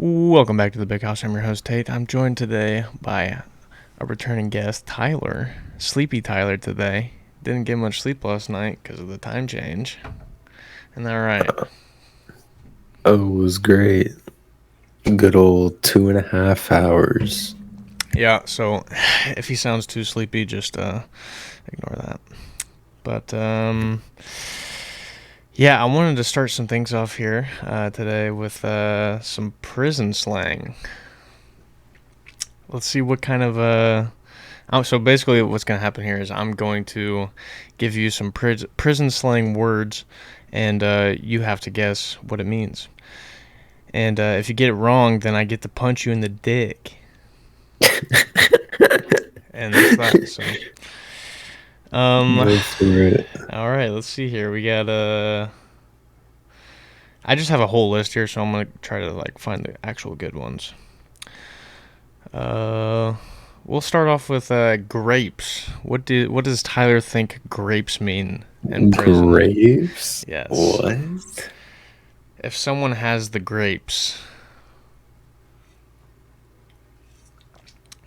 Welcome back to the Big House. I'm your host, Tate. I'm joined today by a returning guest, Tyler. Sleepy Tyler today. Didn't get much sleep last night because of the time change. Isn't that right? Oh, it was great. Good old 2.5 hours. Yeah, so if he sounds too sleepy, just ignore that. But, yeah, I wanted to start some things off here today with some prison slang. Let's see what kind of so basically, what's going to happen here is I'm going to give you some prison slang words, and you have to guess what it means. And if you get it wrong, then I get to punch you in the dick. And that's that. So, um, Go for it. all right, let's see here. We got I just have a whole list here, so I'm gonna try to find the actual good ones. Uh, we'll start off with grapes. What does Tyler think grapes mean in prison? Grapes? Yes. What? If someone has the grapes,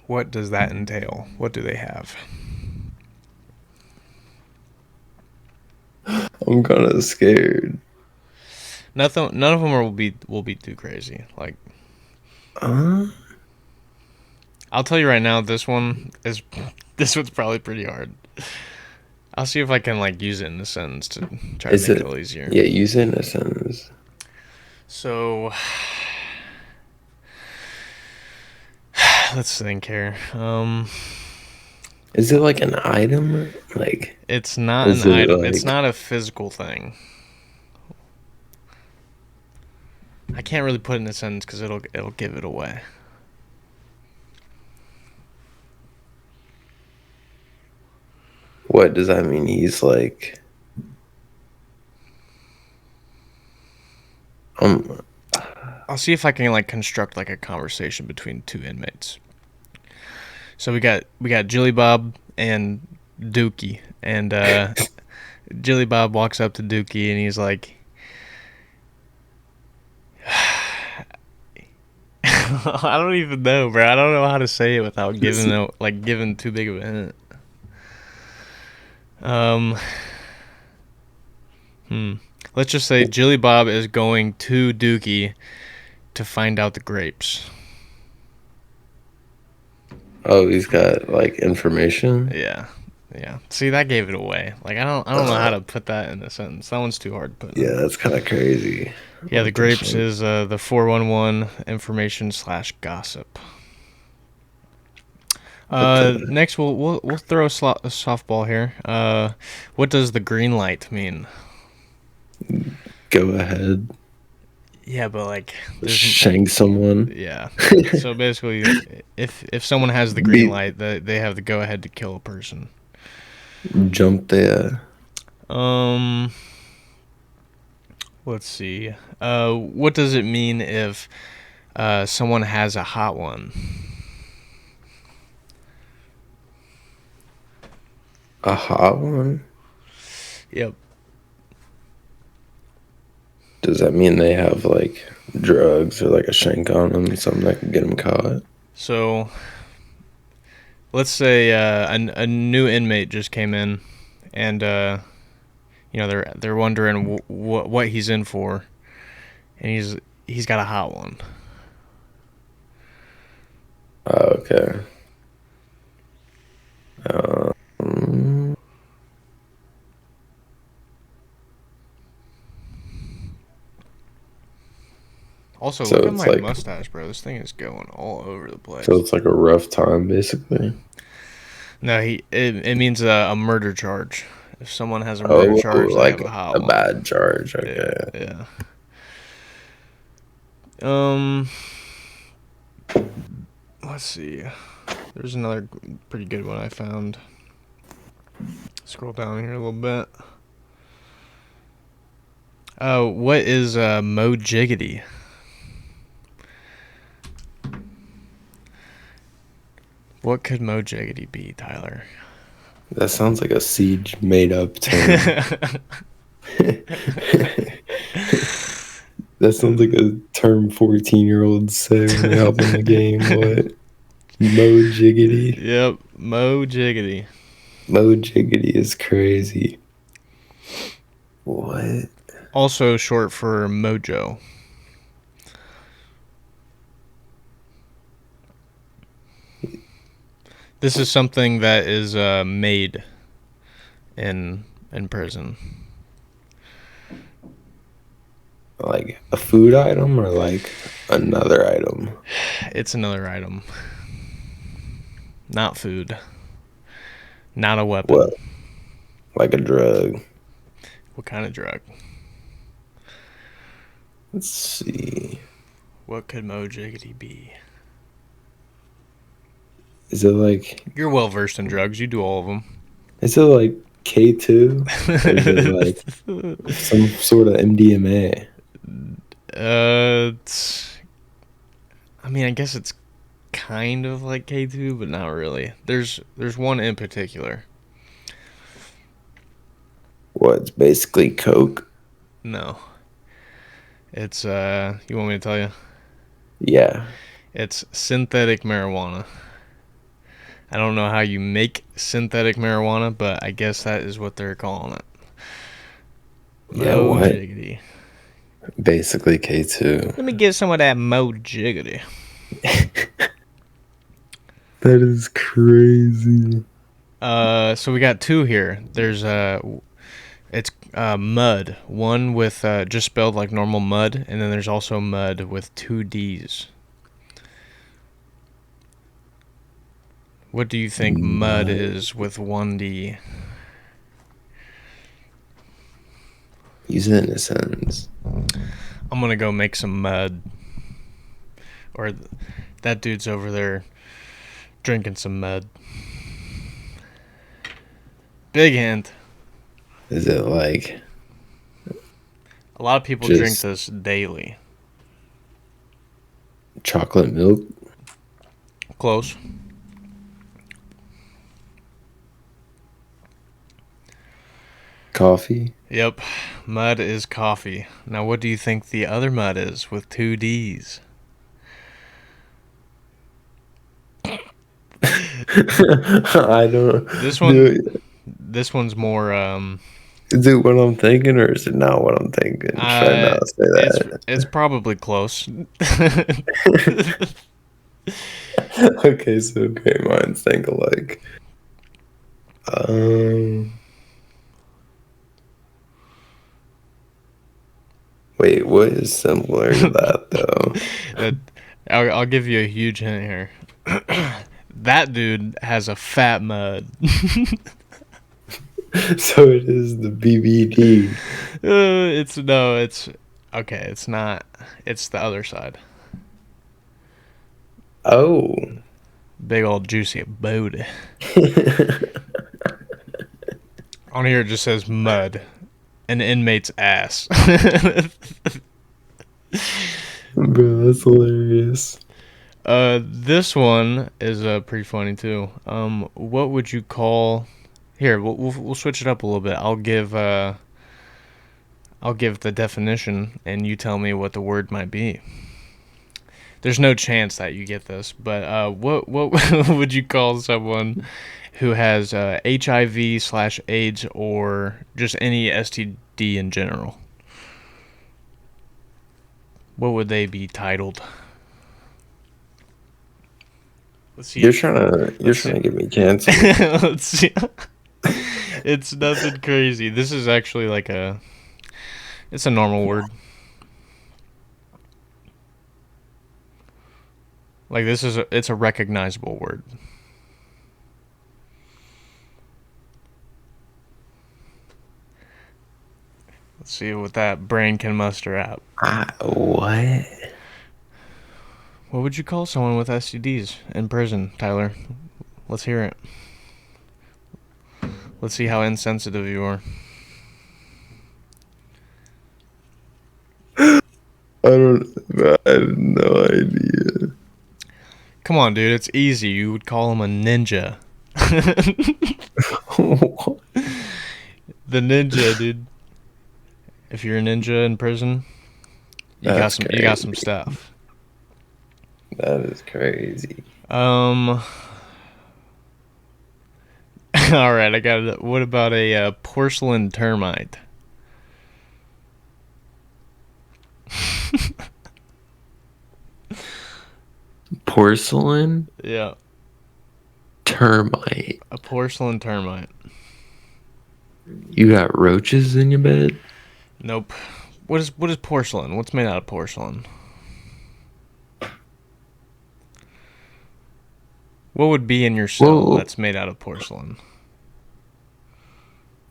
what does that entail? What do they have? I'm kind of scared. Nothing. None of them will be too crazy. Like, Uh, I'll tell you right now, this one is this one's probably pretty hard. I'll see if I can use it in a sentence to try to is make it a it? little easier. Yeah, use it in a sentence. So let's think here. Is it like an item? Like, It's not an is it item. It's like, not a physical thing. I can't really put it in a sentence because it'll give it away. what does that mean? He's like, um, I'll see if I can construct a conversation between two inmates. So we got Jilly Bob and Dookie, and Jilly Bob walks up to Dookie and he's like, I don't even know, bro. I don't know how to say it without giving too big of a hint. Um, hmm. Let's just say Jilly Bob is going to Dookie to find out the grapes. oh, he's got like information. Yeah. Yeah. See, that gave it away. I don't know how Uh, to put that in a sentence. That one's too hard to put yeah, in. that's kind of crazy. Yeah, the What the grapes shit? is the 411 information slash gossip. What the? Next we'll throw a softball here. What does the green light mean? Go ahead. Yeah, but there's Shank someone. yeah. So basically, if someone has the green Be light, they have the go ahead to kill a person. jump there. Um, let's see. What does it mean if someone has a hot one? A hot one? Yep. Does that mean they have like drugs or like a shank on them, something that can get them caught? So let's say a new inmate just came in, and they're wondering what he's in for, and he's got a hot one. Oh, okay. Um, Also, so look at it's my like mustache, bro. This thing is going all over the so place. it's like a rough time basically. No, it means a murder charge. If someone has a murder Oh, charge, they like have a hot a one. bad charge. Yeah, Okay. yeah. Um, let's see. There's another pretty good one I found. Scroll down here a little bit. What is Mo Jiggity? What could Mo Jiggity be, Tyler? That sounds like a siege made up term. That sounds like a term 14-year-olds say when they hop on the game. What? Mo jiggity? Yep, Mo Jiggity. Mo jiggity is crazy. What? Also short for mojo. This is something that is made in prison. Like a food item or like another item? It's another item. Not food. Not a What? weapon. Like a drug? What kind of drug? Let's see. What could Mo Jiggity be? Is it like You're well versed in drugs. You do all of them. is it like K2? Or is it like some sort of MDMA? I mean, I guess it's kind of like K2, but not really. There's one in particular. What? It's basically Coke? No, it's You want me to tell you? Yeah. It's synthetic marijuana. I don't know how you make synthetic marijuana, but I guess that is what they're calling it. Yeah, Mo what? Jiggity. Basically K2. Let me get some of that Mo Jiggity. That is crazy. So we got two here. There's it's mud. One with just spelled like normal mud, and then there's also mud with two D's. What do you think mud Mud. is with one D? Use it in a sentence. I'm gonna go make some mud. Or that dude's over there drinking some mud. Big hint. Is it like A lot of people drink just this daily. chocolate milk? Close. Coffee? Yep. Mud is coffee. Now, what do you think the other mud is with two D's? I don't This do. one, this one's more. Is it what I'm thinking or is it not what I'm thinking? Try not to say that. It's probably close. Okay, so okay, minds think alike. Um, wait, what is similar to that though? That- I'll give you a huge hint here. That dude has a fat mud. So it is the BBD. It's no, it's okay. It's not. It's the other side. Oh. Big old juicy booty. On here it just says mud, an inmate's ass. Bro, that's hilarious. This one is pretty funny too. What would you call? Here, we'll switch it up a little bit. I'll give the definition, and you tell me what the word might be. There's no chance that you get this, but what would you call someone who has HIV/AIDS or just any STD in general? What would they be titled? Let's see. You're trying Let's to see. get me canceled. Let's see. It's nothing crazy. This is actually like it's a normal word. Like it's a recognizable word. Let's see what that brain can muster out. What? What would you call someone with STDs in prison, Tyler? Let's hear it. Let's see how insensitive you are. I have no idea. Come on, dude. It's easy. You would call him a ninja. The ninja, dude. If you're a ninja in prison, That's You got some crazy. stuff. That is crazy. Um. All right, I got it. What about a porcelain termite? Porcelain Yeah, termite. a porcelain termite. You got roaches in your bed? Nope. What is porcelain? What's made out of porcelain? What would be in your cell Whoa, that's made out of porcelain?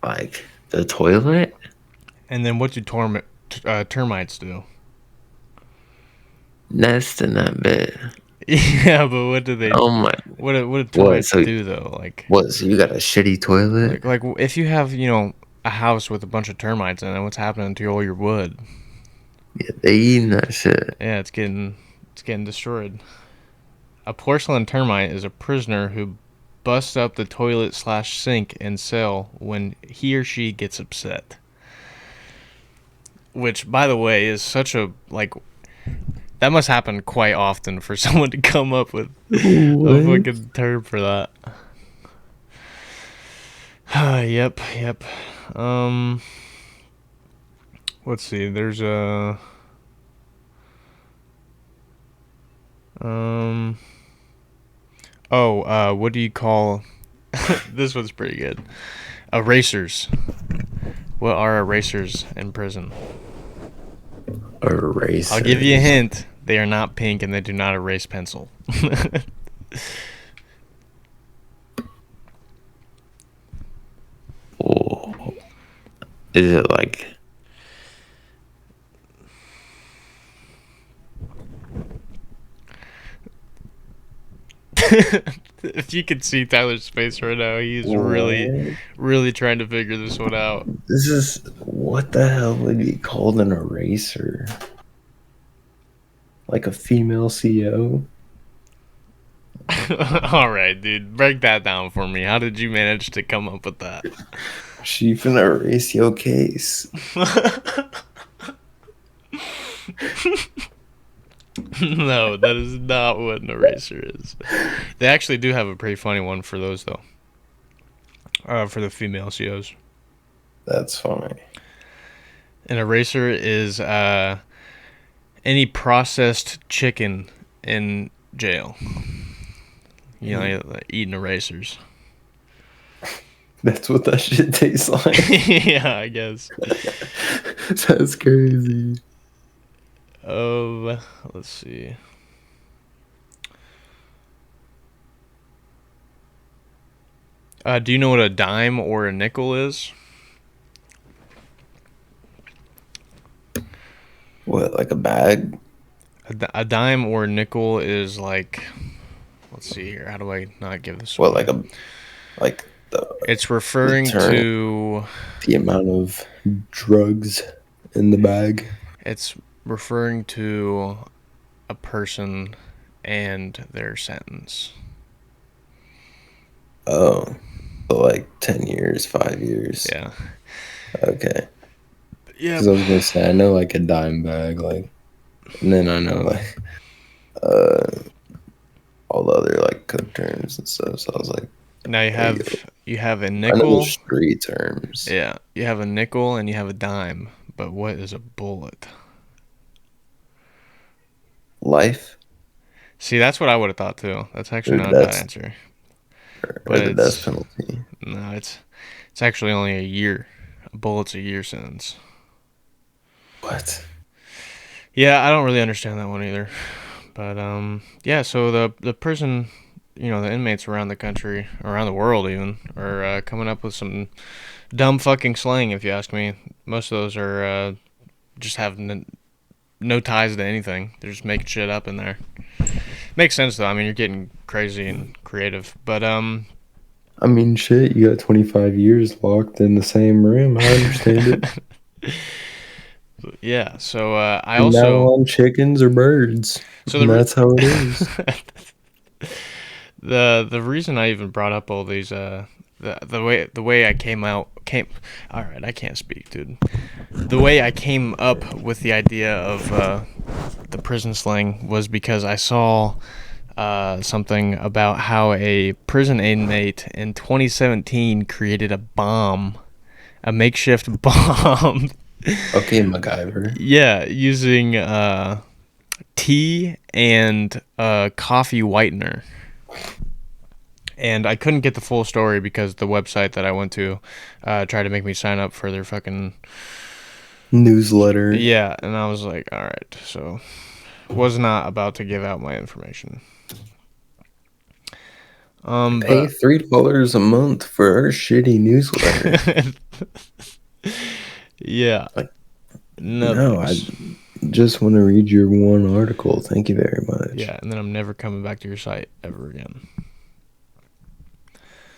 like the toilet? And then what do termites do? Nest in that bed. Yeah, but what do they? Oh my, What do what? termites So do though? what? So you got a shitty toilet? Like if you have a house with a bunch of termites in it, what's happening to all your wood? Yeah, they eating that shit. Yeah, it's getting destroyed. A porcelain termite is a prisoner who busts up the toilet slash sink and cell when he or she gets upset. Which, by the way, is such a like that must happen quite often for someone to come up with a What? fucking term for that. Yep. Um, let's see. There's a um. Oh, what do you call? This one's pretty good. Erasers. What are erasers in prison? I'll give you a Erasers. hint. They are not pink and they do not erase pencil. Oh, is it like? If you could see Tyler's face right now, he's What? really trying to figure this one out. This is what the hell would be called an eraser? Like a female CO? All right, dude, break that down for me. How did you manage to come up with that? She finna erase your case. No, that is not what an eraser is. They actually do have a pretty funny one for those though. For the female COs, That's funny. an eraser is any processed chicken in jail. You know, eating erasers. That's what that shit tastes like. Yeah, I guess. That's crazy. Let's see. Do you know what a dime or a nickel is? What, like a bag? A dime or a nickel is like, let's see here. How do I not give this What, like away? a like It's the referring term, to the amount of drugs in the bag? it's referring to a person and their sentence. Oh, so like 10 years, 5 years. Yeah. Okay. Because Yep. I was gonna say I know like a dime bag, like, and then I know like uh all the other like cook terms and stuff. So I was like, Now there you go. you have a I know the nickel. street terms. Yeah, you have a nickel and you have a dime. But what is a bullet? Life See, that's what I would have thought too. That's actually or not a bad death answer. or But the death penalty. no, it's actually only a year. A bullet's a year sentence. What? Yeah, I don't really understand that one either. But yeah. So the prison, the inmates around the country, around the world even, are coming up with some dumb fucking slang. If you ask me, most of those are just have no ties to anything. They're just making shit up in there. Makes sense though. I mean, you're getting crazy and creative, but I mean, shit, you got 25 years locked in the same room. I understand it. yeah. So I From now also on, chickens or birds. so And that's how it is. the reason I even brought up all these the way I came out came. All right, I can't speak, dude. The way I came up with the idea of the prison slang was because I saw something about how a prison inmate in 2017 created a makeshift bomb. Okay, MacGyver. Yeah, using tea and coffee whitener. And I couldn't get the full story because the website that I went to tried to make me sign up for their fucking Newsletter. yeah, and I was like, all right, so was not about to give out my information. Pay But $3 a month for our shitty newsletter. yeah, Like, no no, I thanks. just want to read your one article. Thank you very much. Yeah, and then I'm never coming back to your site ever again.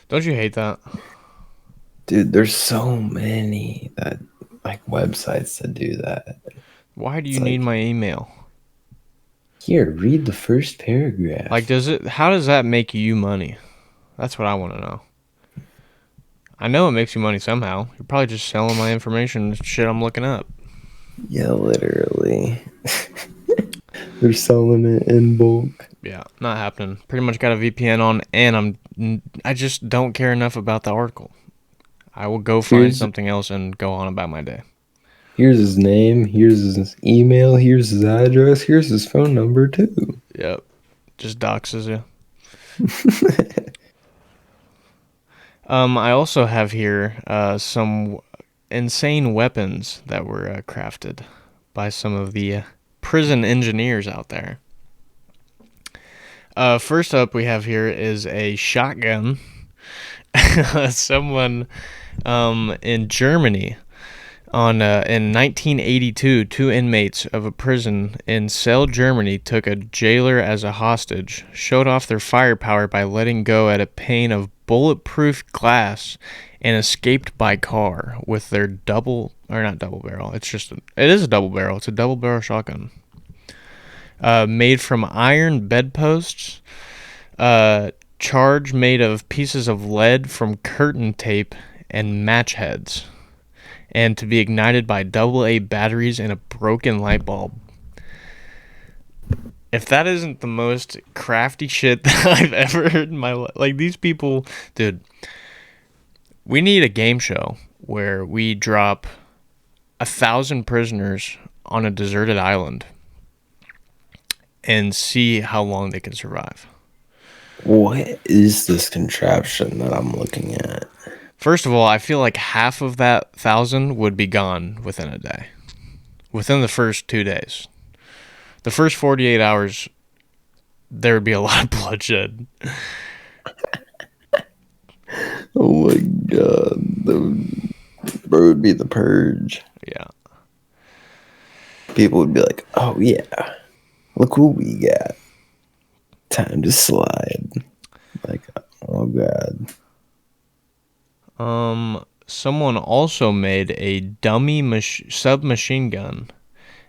Don't you hate that? Dude, there's so many that like websites that do that. Why do It's you need like, my email? here, read the first Like, paragraph. does it? How does that make you money? That's what I want to know. I know it makes you money somehow. You're probably just selling my information, shit I'm looking up. Yeah, literally. They're selling it in bulk. Yeah, not happening. Pretty much got a VPN on, and I just don't care enough about the article. I will go find Here's something else and go on about my day. here's his name, here's his email, here's his address, here's his phone number too. Yep, just doxes you. I also have here some insane weapons that were crafted by some of the prison engineers out there. First up, we have here is a shotgun. Someone in Germany in 1982, two inmates of a prison in Celle, Germany, took a jailer as a hostage, showed off their firepower by letting go at a pane of bulletproof glass, and escaped by car with their not double barrel. It is a double barrel. It's a double barrel shotgun. Made from iron bedposts, charge made of pieces of lead from curtain tape and match heads, and to be ignited by AA batteries and a broken light bulb. If that isn't the most crafty shit that I've ever heard in my life, like these people, dude, we need a game show where we drop 1,000 prisoners on a deserted island and see how long they can survive. What is this contraption that I'm looking at? First of all, I feel like half of that 1,000 would be gone within a day, within the first 2 days. The first 48 hours, there would be a lot of bloodshed. Oh my god, the bro would be the purge. Yeah. People would be like, "Oh yeah, look who we got! Time to slide." Like, oh god, Someone also made a dummy submachine gun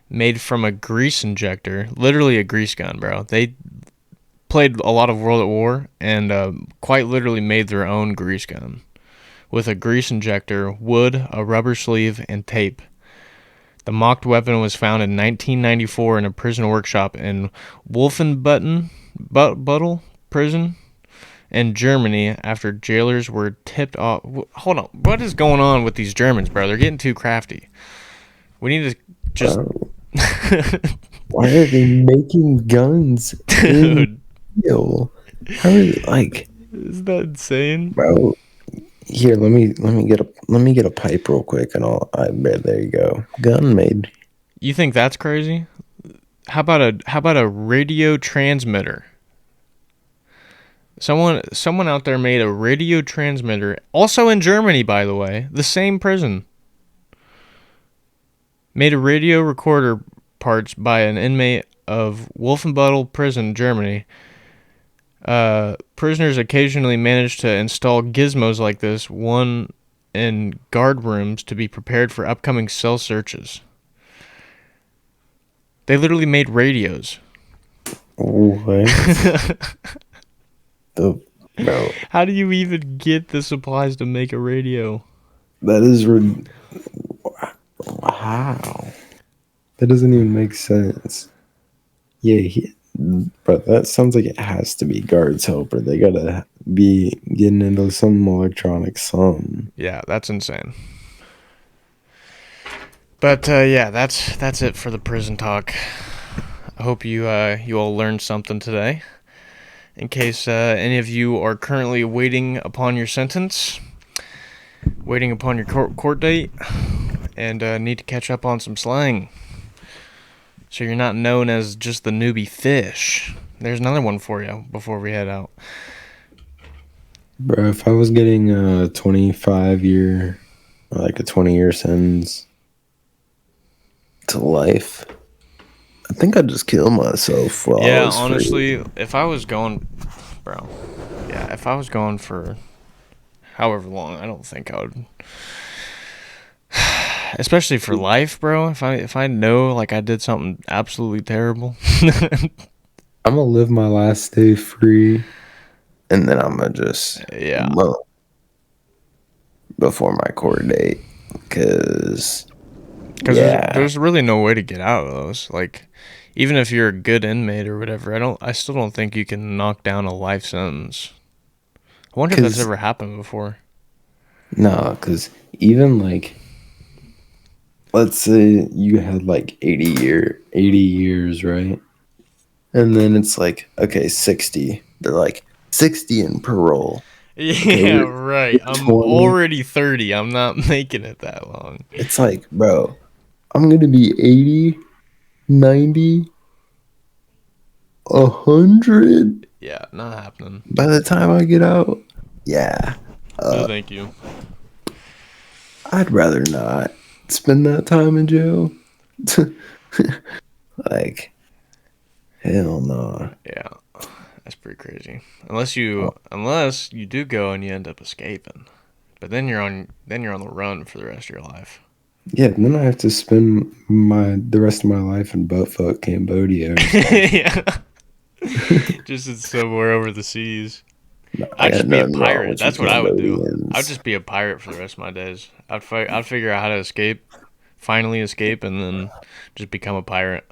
made from a grease injector, literally a grease gun, bro. They played a lot of World at War and quite literally made their own grease gun with a grease injector, wood, a rubber sleeve, and tape. The mocked weapon was found in 1994 in a prison workshop in Wolfenbüttel prison in Germany after jailers were tipped off. Hold on. What is going on with these Germans, bro? They're getting too crafty. We need to just. bro, why are they making guns in Dude, steel? How are they like, isn't that insane? bro? Here, let me get a pipe real quick, and there you go, gun made. You think that's crazy? How about a radio transmitter? Someone out there made a radio transmitter, also in Germany, by the way, the same prison. Made a radio recorder parts by an inmate of Wolfenbüttel prison, Germany. Prisoners occasionally manage to install gizmos like this, one in guard rooms, to be prepared for upcoming cell searches. They literally made radios. What the Bro, How do you even get the supplies to make a radio? that is wow. That doesn't even make sense. Yeah, but that sounds like it has to be guards helper. They gotta be getting into some electronic some. Yeah, that's insane. But yeah, that's it for the prison talk. I hope you all learned something today. In case any of you are currently waiting upon your sentence, waiting upon your court date, and need to catch up on some slang, so you're not known as just the newbie fish. There's another one for you before we head out. Bro, if I was getting a 25-year, like a 20-year sentence to life, I think I'd just kill myself while I Yeah, was free. honestly, if I was going, bro, yeah, if I was going for however long, I don't think I would. Especially for life, bro. If I know like I did something absolutely terrible. I'm gonna live my last day free, and then I'm gonna just Yeah, before my court date, because because yeah, there's really no way to get out of those. Like, even if you're a good inmate or whatever, I still don't think you can knock down a life sentence. I wonder if that's because ever happened before. no, because even like let's say you had like 80 years, right? And then it's like, okay, 60. They're like 60 in parole. Okay, Yeah, right. you're I'm 20. already 30. I'm not making it that long. It's like, bro, I'm gonna be 80, 90, 100 Yeah, not happening. by the time I get out. Yeah. No, Uh, thank you. I'd rather not spend that time in jail. Like, hell no. Yeah, that's pretty crazy. Unless you do go and you end up escaping, but then you're on the run for the rest of your life. Yeah, and then I have to spend the rest of my life in buttfuck Cambodia or something. Yeah, just it's somewhere over the seas. I I'd got just be a nothing wrong pirate. with you That's what I would do. I'd Cambodians. just be a pirate for the rest of my days. I'd figure out how to escape, finally escape, and then just become a pirate.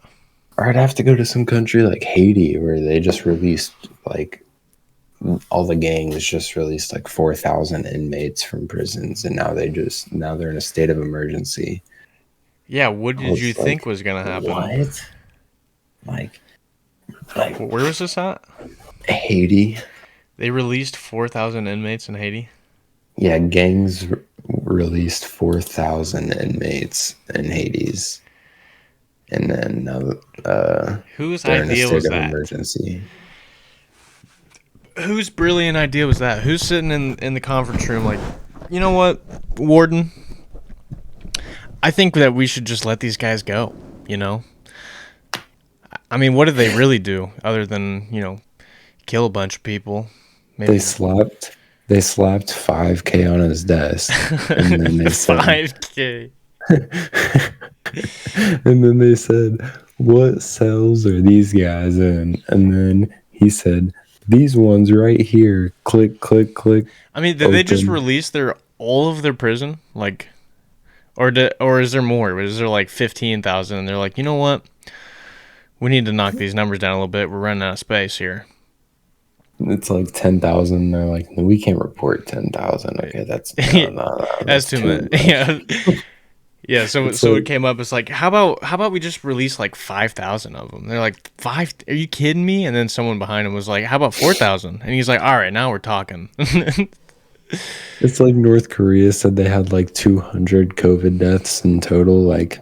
Or I'd have to go to some country like Haiti where they just released like all the gangs just released like 4,000 inmates from prisons, and now they're in a state of emergency. Yeah, what I did you was think like, was gonna happen? what? Like like Where was this at? Haiti? They released 4,000 inmates in Haiti. Yeah, gangs released 4,000 inmates in Hades, and then now Whose they're in a idea state was of that? emergency. Whose brilliant idea was that? Who's sitting in the conference room like, you know what, Warden? I think that we should just let these guys go. You know, I mean, what did they really do other than kill a bunch of people? They Maybe slapped they slapped 5K on his desk, and then they said 5K. and then they said, "What cells are these guys in?" And then he said, "These ones right here. Click, click, click, I mean, did they just open." release their all of their prison? Like, or is there more? Is there like 15,000? And they're like, you know what? We need to knock these numbers down a little bit. We're running out of space here. It's like 10,000. They're like, "No, we can't report 10,000. Okay, that's no, That's that's too too much. much." Yeah, yeah. So It's so it like came up. It's like, how about we just release like 5,000 of them? They're like, five? Are you kidding me? And then someone behind him was like, how about 4,000? And he's like, all right, now we're talking. it's like North Korea said they had like 200 COVID deaths in total. Like,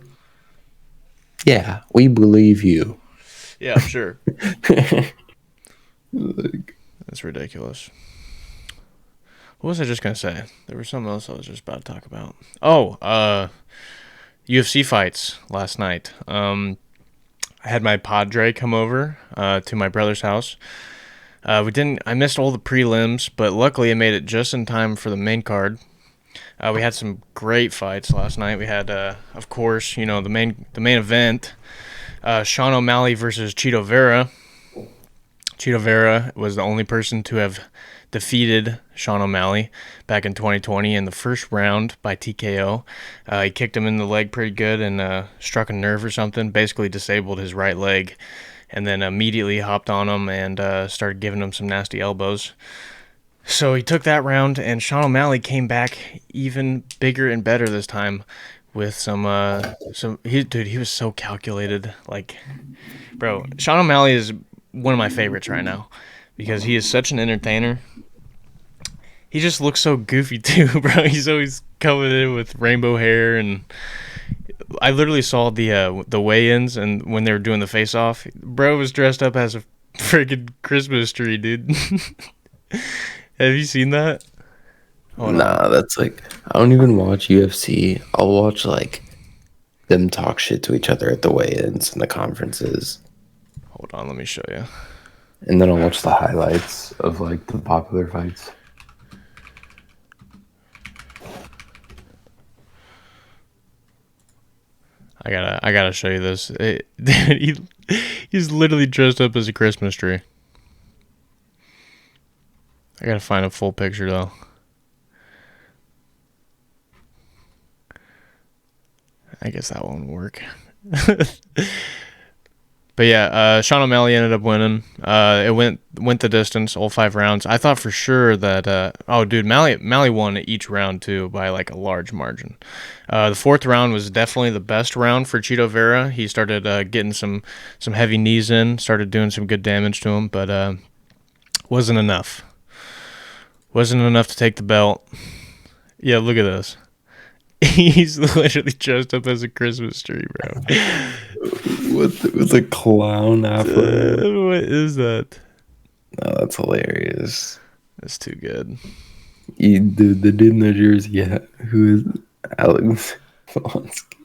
yeah, we believe you. Yeah, sure. Like, That's ridiculous. What was I just gonna say? There was something else I was just about to talk about. Oh, UFC fights last night. I had my padre come over to my brother's house. We didn't. I missed all the prelims, but luckily I made it just in time for the main card. We had some great fights last night. We had, of course, the main event, Sean O'Malley versus Chito Vera. Cheeto Vera was the only person to have defeated Sean O'Malley back in 2020 in the first round by TKO. He kicked him in the leg pretty good and struck a nerve or something, basically disabled his right leg, and then immediately hopped on him and started giving him some nasty elbows. So he took that round, and Sean O'Malley came back even bigger and better this time with he was so calculated. Like, bro, Sean O'Malley is one of my favorites right now because he is such an entertainer. He just looks so goofy too, bro. He's always coming in with rainbow hair, and I literally saw the weigh-ins, and when they were doing the face-off, bro was dressed up as a freaking Christmas tree, dude. Have you seen that? Hold on. Nah, that's like I don't even watch UFC. I'll watch like them talk shit to each other at the weigh-ins and the conferences, Hold on, let me show you. and then I'll watch the highlights of like the popular fights. I gotta show you this. He's literally dressed up as a Christmas tree. I gotta find a full picture though. I guess that won't work. But yeah, Sean O'Malley ended up winning. It went the distance, all 5 rounds. I thought for sure that oh dude, Malley won each round too by like a large margin. The fourth round was definitely the best round for Cheeto Vera. He started getting some heavy knees in, started doing some good damage to him, but wasn't enough. Wasn't enough to take the belt. Yeah, look at this. He's literally dressed up as a Christmas tree, bro. With a clown afro. What is that? No, that's hilarious. That's too good. Dude, the dude in the jersey, yeah, who is Alex Volonsky.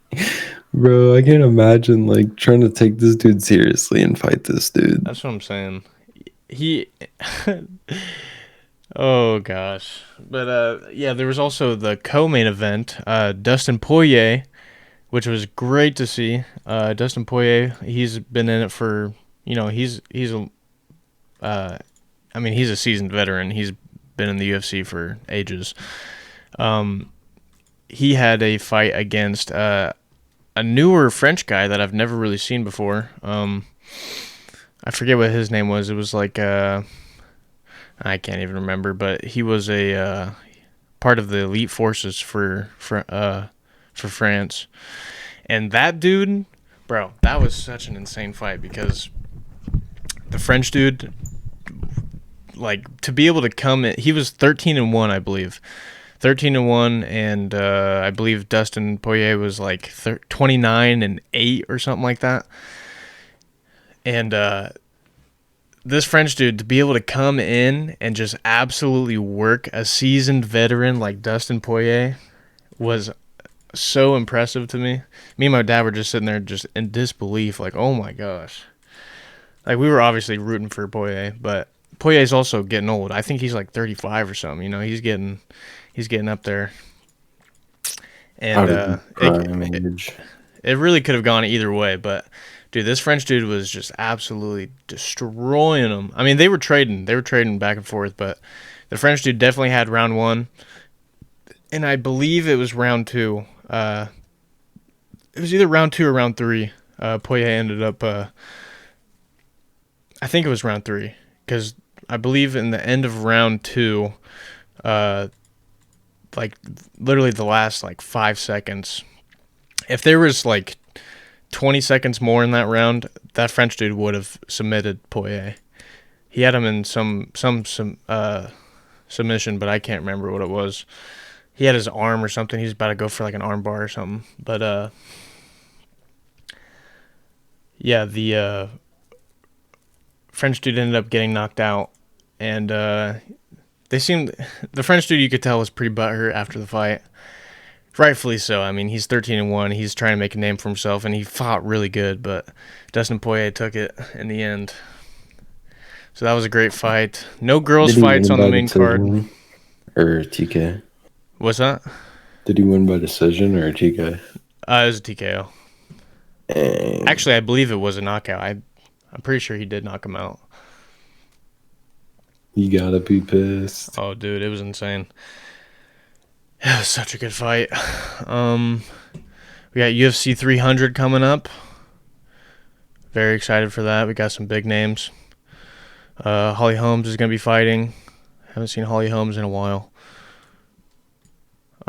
Bro, I can't imagine like trying to take this dude seriously and fight this dude. That's what I'm saying. He Oh gosh. But yeah, there was also the co-main event, Dustin Poirier, which was great to see. Dustin Poirier, he's been in it for, he's a I mean, he's a seasoned veteran. He's been in the UFC for ages. He had a fight against a newer French guy that I've never really seen before. I forget what his name was. It was like I can't even remember, but he was a part of the elite forces for France. And that dude, bro, that was such an insane fight because the French dude, like, to be able to come in, he was 13-1, I believe. 13-1, and I believe Dustin Poirier was like 29-8 or something like that. And this French dude, to be able to come in and just absolutely work a seasoned veteran like Dustin Poirier was so impressive to me. Me and my dad were just sitting there just in disbelief, like, oh my gosh. Like, we were obviously rooting for Poirier, but Poirier's also getting old. I think he's like 35 or something. He's getting up there. And it really could have gone either way, but dude, this French dude was just absolutely destroying him. I mean, they were trading back and forth, but the French dude definitely had round one, and I believe it was round two. It was either round two or round three. Poirier ended up. I think it was round three because I believe in the end of round two, like literally the last like 5 seconds. If there was like 20 seconds more in that round, that French dude would have submitted Poirier. He had him in some submission, but I can't remember what it was. He had his arm or something. He was about to go for like an arm bar or something. But yeah, the French dude ended up getting knocked out, and the French dude, you could tell, was pretty butthurt after the fight. Rightfully so. I mean, he's 13-1. He's trying to make a name for himself, and he fought really good, but Dustin Poirier took it in the end. So that was a great fight. No girls fights on the main card. Or TK? What's that? Did he win by decision or TK? It was a TKO. Actually, I believe it was a knockout. I'm pretty sure he did knock him out. You gotta be pissed. Oh, dude, it was insane. It was such a good fight. Um, we got UFC 300 coming up. Very excited for that. We got some big names. Holly Holmes is going to be fighting. Haven't seen Holly Holmes in a while.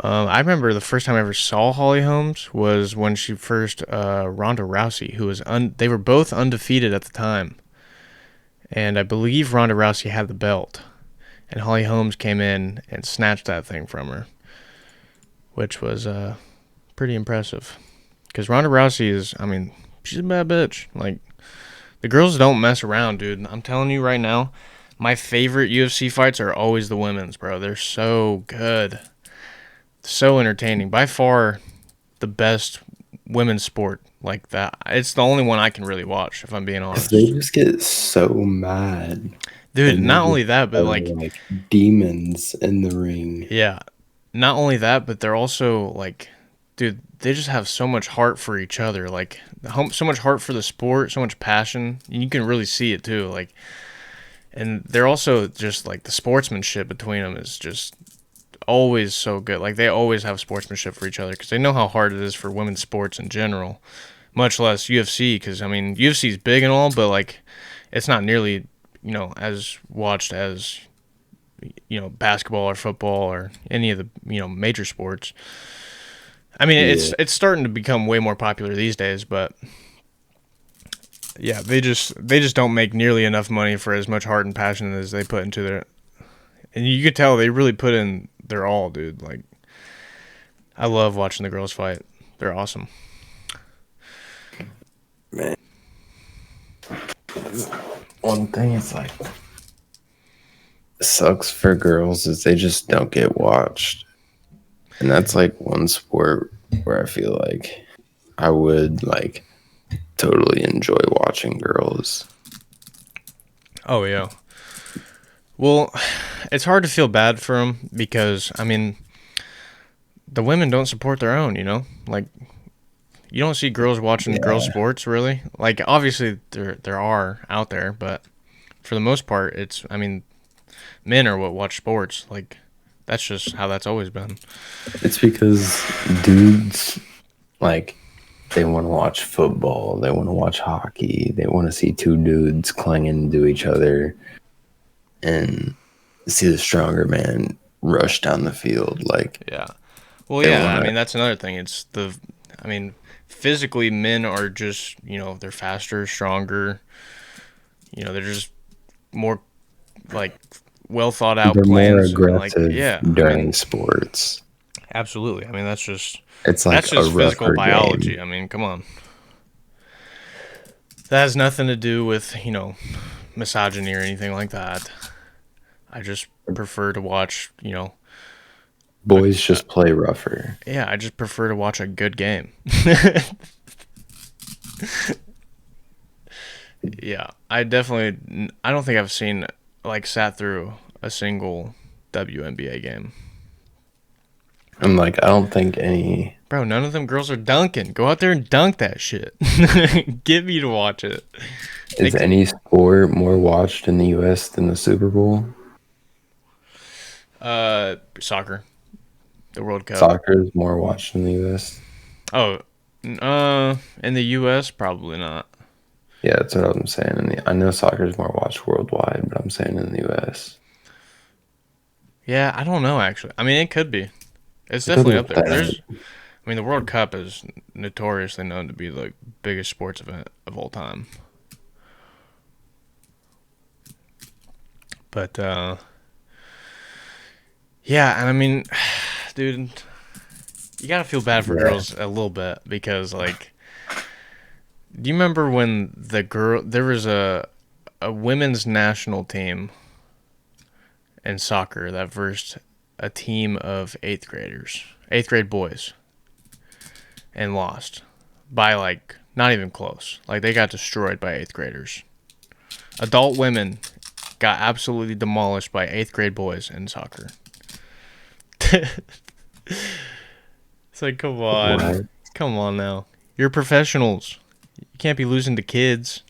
I remember the first time I ever saw Holly Holmes was when she first Ronda Rousey, who was they were both undefeated at the time, and I believe Ronda Rousey had the belt, and Holly Holmes came in and snatched that thing from her, which was pretty impressive. Because Ronda Rousey is, I mean, she's a bad bitch. Like, the girls don't mess around, dude. I'm telling you right now, my favorite UFC fights are always the women's, bro. They're so good. So entertaining. By far the best women's sport like that. It's the only one I can really watch, if I'm being Because they honest. just get so mad. Dude, And they not just only that, but are like, like demons in the ring. yeah, not only that, but they're also like, dude, they just have so much heart for each other. Like, so much heart for the sport, so much passion. And you can really see it too. Like, and they're also just like the sportsmanship between them is just always so good. Like, they always have sportsmanship for each other because they know how hard it is for women's sports in general, much less UFC. Because I mean, UFC is big and all, but like, it's not nearly as watched as basketball or football or any of the major sports. I mean, Yeah. it's starting to become way more popular these days, but yeah, they just don't make nearly enough money for as much heart and passion as they put into their. And you could tell they really put in their all, dude. Like, I love watching the girls fight. They're awesome. Man. One thing is like sucks for girls is they just don't get watched. And that's like one sport where I feel like I would like totally enjoy watching girls. Oh yeah. Well, it's hard to feel bad for them because I mean, the women don't support their own. Like, you don't see girls watching girls Yeah. sports really. Like, obviously there are out there, but for the most part, it's, I mean, men are what watch sports. Like, that's just how that's always been. It's because dudes like they want to watch football, they want to watch hockey, they want to see two dudes clinging to each other and see the stronger man rush down the field. Like Yeah. Well, they yeah. want I to. mean, that's another thing. I mean, physically, men are just, they're faster, stronger. They're just more like well thought out They're more plans. Like, aggressive yeah. I during mean, sports. absolutely. I mean, that's just It's that's like a just physical rougher game. biology. I mean, come on. That has nothing to do with misogyny or anything like that. I just prefer to watch a, Boys just play rougher. yeah. I just prefer to watch a good game. Yeah, I don't think I've seen like sat through a single WNBA game. And like I don't think any. Bro, none of them girls are dunking. Go out there and dunk that shit. Get me to watch it. Is Make any sport more watched in the US than the Super Bowl? soccer, the World Cup. Soccer is more watched in the US. Oh, in the U.S. probably not. Yeah, that's what I'm saying. I know soccer is more watched worldwide, but I'm saying in the US. Yeah, I don't know actually. I mean, it could be. It's Look definitely up at there. that. I mean, the World Cup is notoriously known to be the biggest sports event of all time. But yeah, and I mean, dude, you gotta feel bad for Yeah. girls a little bit because, like, do you remember when there was a women's national team in soccer that versed a team of eighth grade boys, and lost by like not even close. Like, they got destroyed by eighth graders. Adult women got absolutely demolished by eighth grade boys in soccer. It's like, What? come on now. You're professionals. You can't be losing to kids.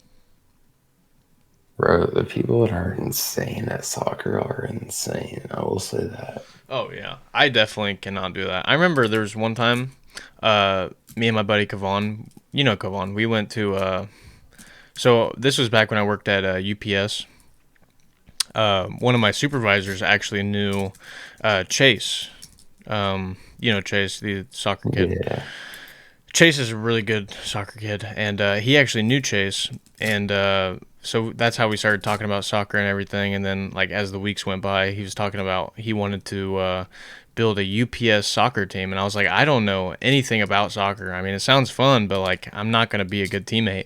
Bro, the people that are insane at soccer are insane. I will say that. Oh yeah, I definitely cannot do that. I remember there was one time, me and my buddy Kavan, you know Kavan, we went to. So this was back when I worked at UPS. One of my supervisors actually knew Chase. You know Chase, the soccer kid. Yeah. Chase is a really good soccer kid, and he actually knew Chase, and so that's how we started talking about soccer and everything. And then, like as the weeks went by, he was talking about he wanted to build a UPS soccer team, and I was like, I don't know anything about soccer. I mean, it sounds fun, but like I'm not gonna be a good teammate.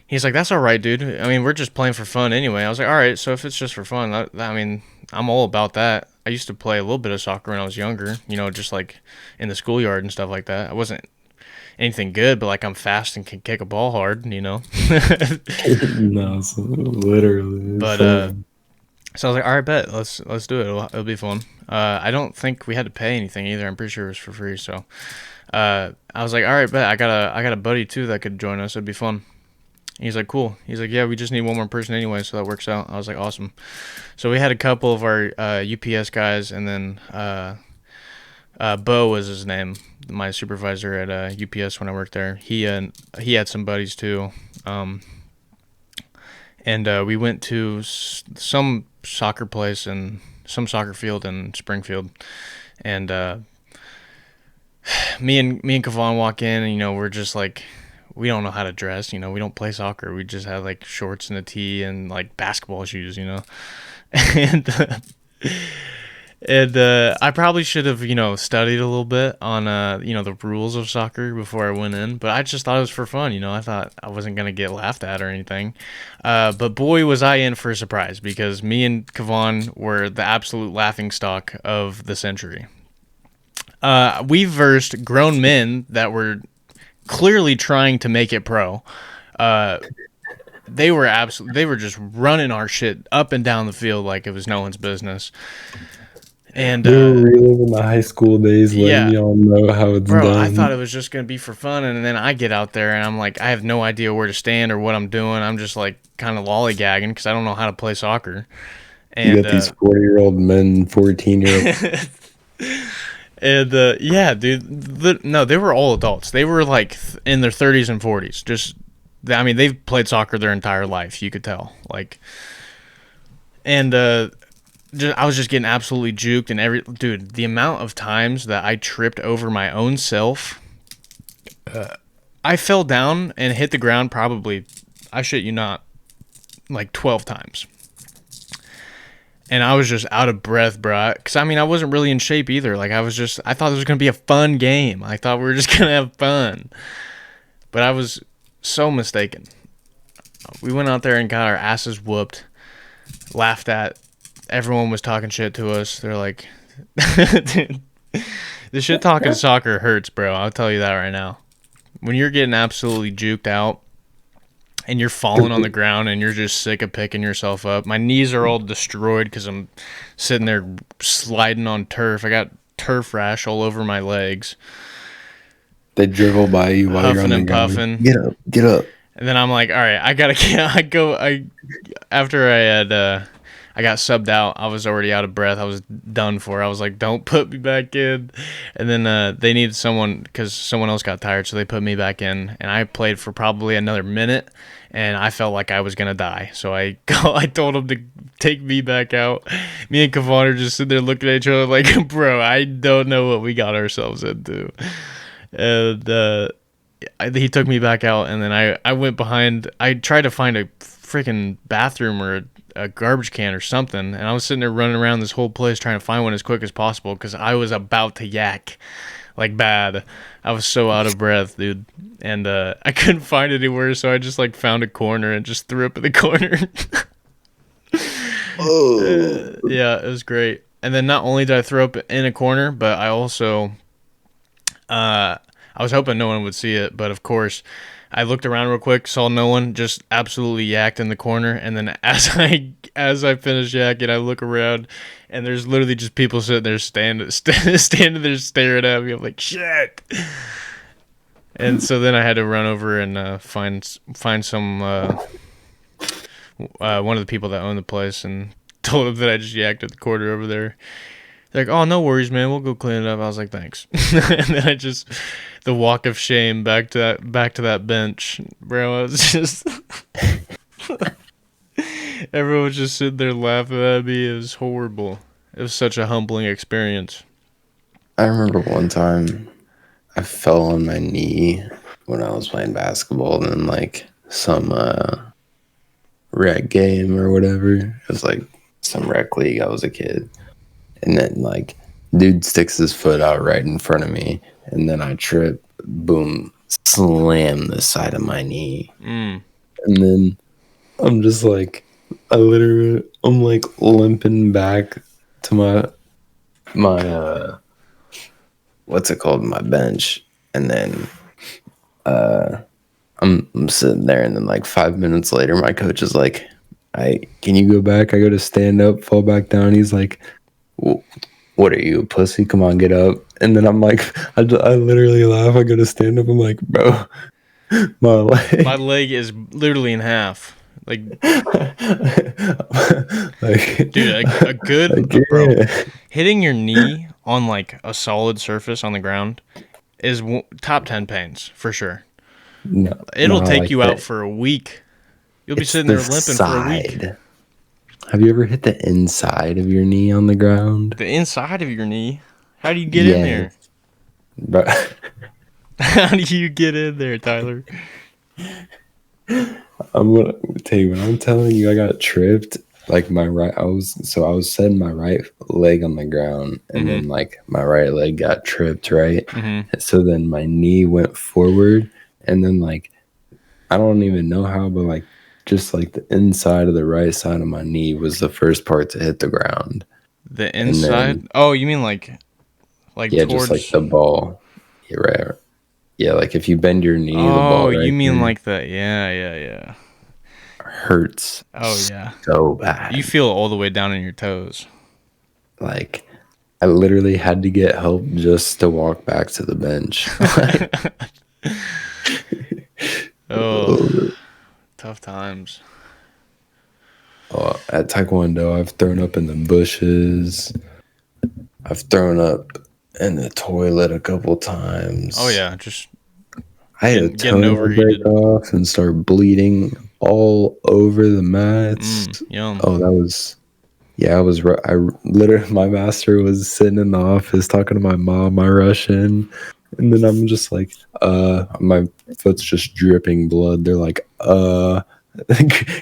He's like, that's all right, dude. I mean, we're just playing for fun anyway. I was like, all right, so if it's just for fun, I mean, I'm all about that. I used to play a little bit of soccer when I was younger, you know, just like in the schoolyard and stuff like that. I wasn't anything good, but like I'm fast and can kick a ball hard, you know. No, so literally. But So, so I was like, all right, bet let's do it. It'll be fun. I don't think we had to pay anything either. I'm pretty sure it was for free. So I was like, all right, bet I got a buddy too that could join us. It'd be fun. He's like, cool. He's like, yeah, we just need one more person anyway, so that works out. I was like, awesome. So we had a couple of our UPS guys, and then Bo was his name, my supervisor at UPS when I worked there. He had some buddies too, and we went to some soccer place and some soccer field in Springfield, and me and Kavan walk in, and you know we're just like we don't know how to dress. You know, we don't play soccer. We just have like shorts and a tee and like basketball shoes. You know, and I probably should have, you know, studied a little bit on, you know, the rules of soccer before I went in. But I just thought it was for fun, you know. I thought I wasn't gonna get laughed at or anything. But boy, was I in for a surprise because me and Kavan were the absolute laughing stock of the century. We versed grown men that were clearly trying to make it pro. Uh, they were just running our shit up and down the field like it was no one's business. And we were reliving the high school days, letting yeah, y'all know how it's bro, I thought it done. was just gonna be for fun, and then I get out there and I'm like, I have no idea where to stand or what I'm doing. I'm just like kind of lollygagging because I don't know how to play soccer. You And got these 40-year-old men, 14-year-old. and yeah, dude, no, they were all adults. They were like in their 30s and 40s. Just, I mean, they've played soccer their entire life. You could tell, like, and I was just getting absolutely juked, and dude, the amount of times that I tripped over my own self. I fell down and hit the ground probably, I shit you not, like 12 times. And I was just out of breath, bro. Because, I mean, I wasn't really in shape either. Like, I thought it was going to be a fun game. I thought we were just going to have fun. But I was so mistaken. We went out there and got our asses whooped, laughed at. Everyone was talking shit to us. They're like, dude, the shit talking soccer hurts, bro. I'll tell you that right now. When you're getting absolutely juked out and you're falling on the ground and you're just sick of picking yourself up. My knees are all destroyed because I'm sitting there sliding on turf. I got turf rash all over my legs, They dribble by you while you're on huffing the and ground. puffing. Get up, get up. And then I'm like, all right, I gotta get. I after I had I got subbed out. I was already out of breath. I was done for. I was like, don't put me back in. And then they needed someone because someone else got tired, so they put me back in. And I played for probably another minute, and I felt like I was gonna die. So I told him to take me back out. Me and Kavan are just sitting there looking at each other like, bro, I don't know what we got ourselves into. And he took me back out, and then I went behind. I tried to find a freaking bathroom or a garbage can or something, and I was sitting there running around this whole place trying to find one as quick as possible because I was about to yak like bad. I was so out of breath, dude, and I couldn't find it anywhere, so I just like found a corner and just threw up in the corner. Oh, Yeah, it was great. And then not only did I throw up in a corner, but I also I was hoping no one would see it, but of course, I looked around real quick, saw no one, just absolutely yacked in the corner, and then as I finished yakking, I look around, and there's literally just people sitting there standing there staring at me. I'm like, shit. And so then I had to run over and find some one of the people that owned the place, and told him that I just yacked at the quarter over there. They're like, "Oh, no worries, man. We'll go clean it up." I was like, "Thanks." And then I just the walk of shame back to that bench, bro. I was just everyone was just sitting there laughing at me. It was horrible. It was such a humbling experience. I remember one time I fell on my knee when I was playing basketball, and then like some rec game or whatever. It was like some rec league. I was a kid, and then like dude sticks his foot out right in front of me, and then I trip, boom, slam the side of my knee, Mm. and then I'm just like, I'm like limping back to my what's it called, my bench, and then I'm sitting there, and then like 5 minutes later, my coach is like, "I can you go back? I got to stand up, fall back down." He's like, "What are you, a pussy? Come on, get up." And then I'm like, I literally laugh. I got to stand up. I'm like, bro, my My leg. leg is literally in half. Like, Like, dude, a I good bro can't. hitting your knee on like a solid surface on the ground is top 10 pains for sure. No, It'll no, take like you out that. for a week. You'll be It's sitting the there limping for a week. side. Have you ever hit the inside of your knee on the ground? The inside of your knee. How do you get in there? Yes, but How do you get in there, Tyler? I'm gonna tell you when I'm telling you I got tripped. Like I was setting my right leg on the ground, and Mm-hmm. then like my right leg got tripped, right? Mm-hmm. So then my knee went forward, and then like I don't even know how, but like just like the inside of the right side of my knee was the first part to hit the ground, The and then inside? Oh, you mean like yeah, just like towards. the ball. Yeah, right. Yeah, like if you bend your knee, the Oh, ball you right mean there like the. Yeah, yeah, yeah. hurts Oh, yeah. so You bad. feel it all the way down in your toes. Like I literally had to get help just to walk back to the bench. Like, Oh, tough times. at Taekwondo, I've thrown up in the bushes. I've thrown up in the toilet a couple Oh, times. yeah. Just I had a getting toenail break overheated. off and start bleeding all over the mats. Yum. Oh, that was yeah. I literally my master was sitting in the office talking to my mom, my Russian, and then I'm just like, my foot's just dripping blood. They're like,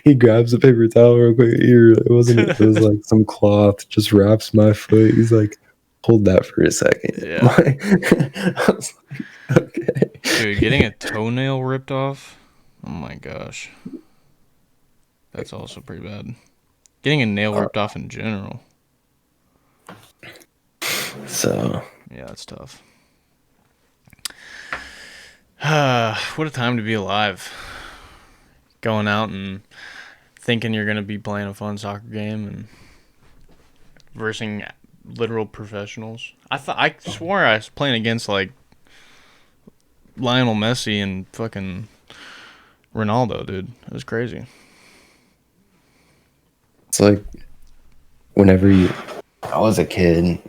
he grabs a paper towel real quick. Here, it wasn't. It was like some cloth. Just wraps my foot. He's like, hold that for a second. Yeah. I was like, Dude, getting okay. a toenail ripped off? Oh my gosh. That's also pretty bad. Getting a nail Uh, ripped off in general. so Yeah, that's tough. What a time to be alive. Going out and thinking you're going to be playing a fun soccer game and versing literal professionals. I swore I was playing against like Lionel Messi and fucking Ronaldo, dude. It was crazy. it's like whenever I was a kid,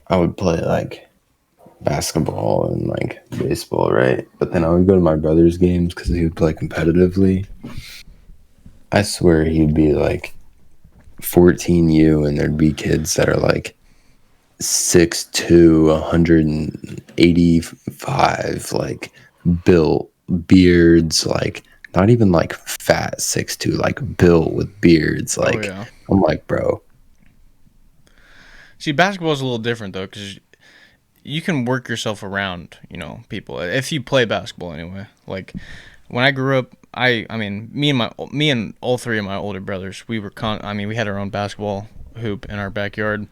I would play like basketball and like baseball, right? But then I would go to my brother's games because he would play competitively. I swear he'd be like 14U, and there'd be kids that are like 6'2", 185, like built, beards, like not even like fat 6'2", like built with beards. Oh Like yeah. I'm like, bro, See, basketball's a little different though, because you can work yourself around, people if you play basketball anyway. Like when I grew up, I mean, me and all three of my older brothers, we had our own basketball hoop in our backyard,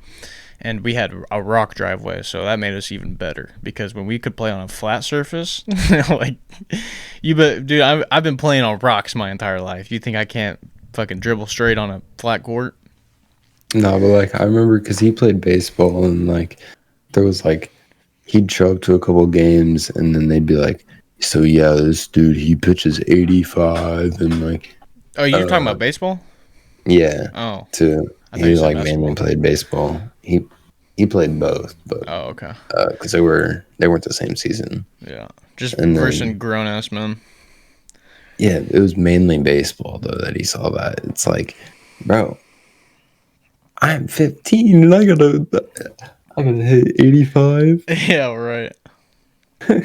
and we had a rock driveway, so that made us even better because when we could play on a flat surface, like dude, I've been playing on rocks my entire life. You think I can't fucking dribble straight on a flat court? no, but like I remember because he played baseball, and like there was like he'd show up to a couple games, and then they'd be like, "So yeah, this dude he pitches 85," and like, Oh, you're talking uh, about baseball? Yeah, Oh, too. I thought you He said like mainly basketball. played baseball. He played both, but Oh, okay. because they weren't the same season. Yeah. Just And versus then grown ass men. yeah, it was mainly baseball though that he saw that. It's like, bro, I'm 15 and I gotta hit 85. Yeah, right. Yeah,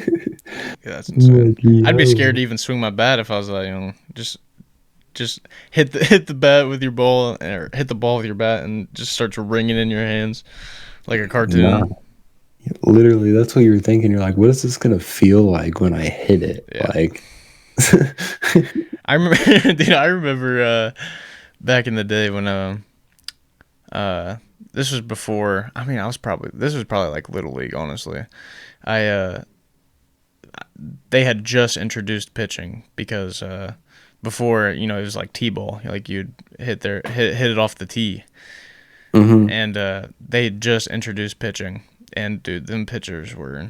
that's insane. Like, I'd be scared yo, to even swing my bat if I was that young. Just hit the bat with your ball, or hit the ball with your bat, and just starts ringing in your hands like a nah. cartoon. Literally, that's what you're thinking. You're like, what is this gonna feel like when I hit it? Yeah, Like, I remember, dude. I remember back in the day when uh this was before. I mean, this was probably like little league. Honestly, I they had just introduced pitching because before, it was like t-ball, like you'd hit it off the tee, hmm and they had just introduced pitching, and dude, them pitchers were,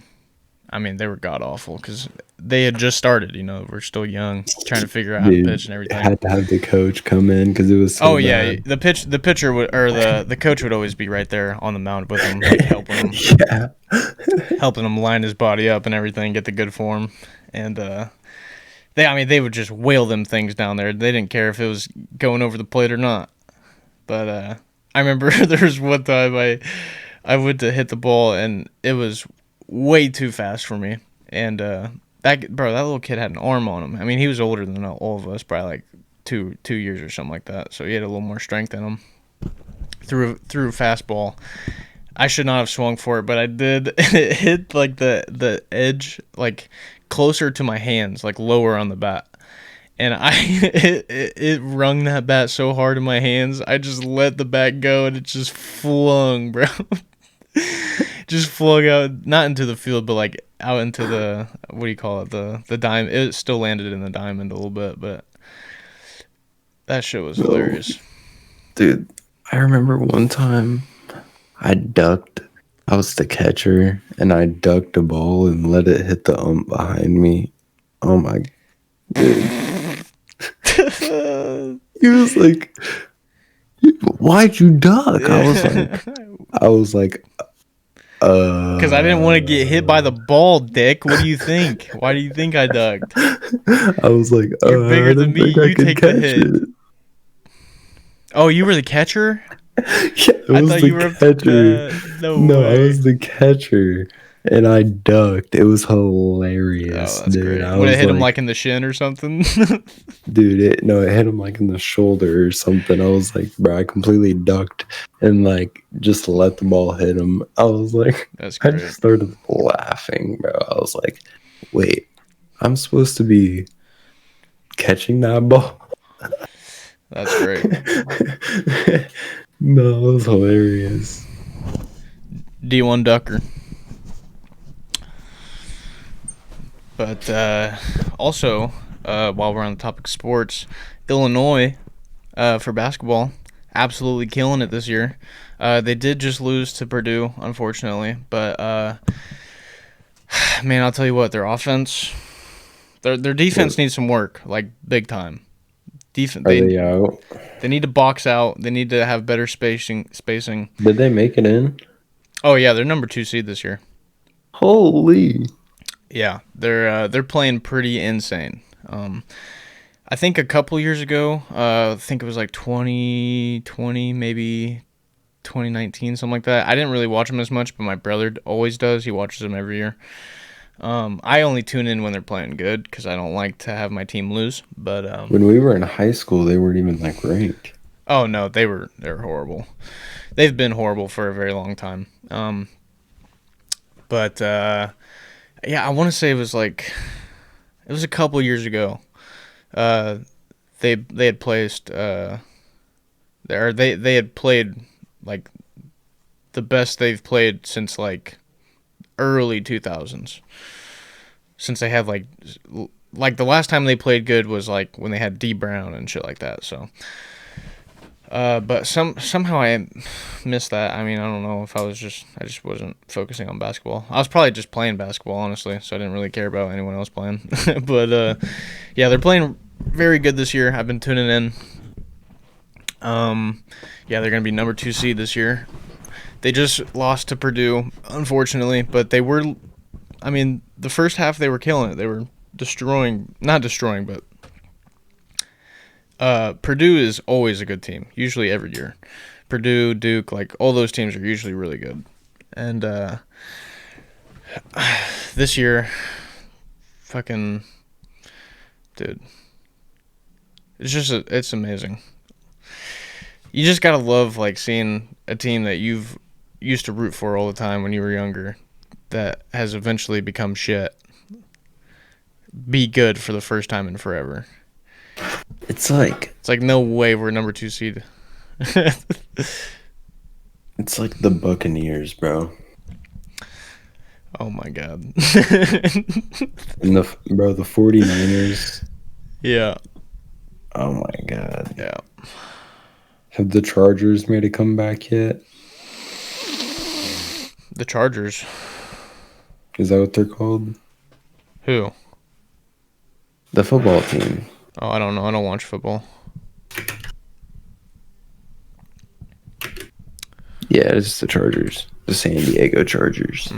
I mean, they were god awful because they had just started. We're still young, trying to figure out how to dude, pitch and everything. had to have the coach come in because it was so Oh yeah, bad. the pitcher would, or the coach would always be right there on the mound with him, like Yeah. helping him line his body up and everything, get the good form, and I mean, they would just whale them things down there. They didn't care if it was going over the plate or not. But I remember there was one time I went to hit the ball and it was way too fast for me. And that little kid had an arm on him. I mean, he was older than all of us, probably like two years or something like that. So he had a little more strength in him. Threw a fastball. I should not have swung for it, but I did. It hit like the edge, like closer to my hands, like lower on the bat. And it rung that bat so hard in my hands. I just let the bat go, and it just flung, bro. Just flung out, not into the field, but like out into the, what do you call it, the diamond. It still landed in the diamond a little bit, but that shit was No, hilarious. dude, I remember one time I ducked. I was the catcher, and I ducked the ball and let it hit the behind me. Oh my, dude. He was like, "Why'd you duck?" I was like, Yeah. I was like, Because I didn't want to get hit by the ball, Dick. What do you think? Why do you think I ducked? I was like, You're I bigger than didn't me. think I You could take the catch hit. it. Oh, you were the catcher? Yeah, I I was thought the you were up to catcher. bat. No No, I way. was the catcher, and I ducked. It was Oh, hilarious, that's dude. great. I Would it was hit him like, like in the shin or something? dude, it hit him like in the shoulder or something. I was like, bro, I completely ducked and like just let the ball hit him. I was like, That's I just great. started laughing, bro. I was like, wait, I'm supposed to be catching that ball? That's great. No, it was hilarious. D1 Ducker. But also, while we're on the topic of sports, Illinois for basketball, absolutely killing it this year. They did just lose to Purdue, unfortunately. But, man, I'll tell you what, their offense, their defense What, needs some work, like big time. are they out? They need to box out. They need to have better spacing. Did they make it in? Oh yeah, they're number 2 seed this year. Holy. Yeah, they're playing pretty insane. I think a couple years ago, I think it was like 2020, maybe 2019, something like that. I didn't really watch them as much, but my brother always does. He watches them every year. I only tune in when they're playing good because I don't like to have my team lose. But When we were in high school, they weren't even like ranked. oh no, they're horrible. They've been horrible for a very long time. But yeah, I want to say it was a couple years ago. Uh, they had placed or they had played like the best they've played since like early 2000s. Since they have like the last time they played good was like when they had D Brown and shit like that. So but somehow I missed that. I mean, I don't know if I just wasn't focusing on basketball. I was probably just playing basketball, honestly, so I didn't really care about anyone else playing. But yeah, they're playing very good this year. I've been tuning in. Yeah, they're gonna be number 2 seed this year. They just lost to Purdue, unfortunately, but they were. I mean, the first half they were killing it. They were not destroying, but Purdue is always a good team. Usually every year, Purdue, Duke, like all those teams are usually really good. And this year, fucking dude, it's amazing. You just gotta love like seeing a team that you've used to root for all the time when you were younger, that has eventually become shit, be good for the first time in forever. It's like It's like no way we're number 2 seed. it's like the Buccaneers, bro. Oh my god. And the 49ers. Yeah. Oh my god. Yeah. Have the Chargers made a comeback yet? The Chargers. Is that what they're called? Who? The football team. Oh, I don't know. I don't watch football. Yeah, it's the Chargers. The San Diego Chargers.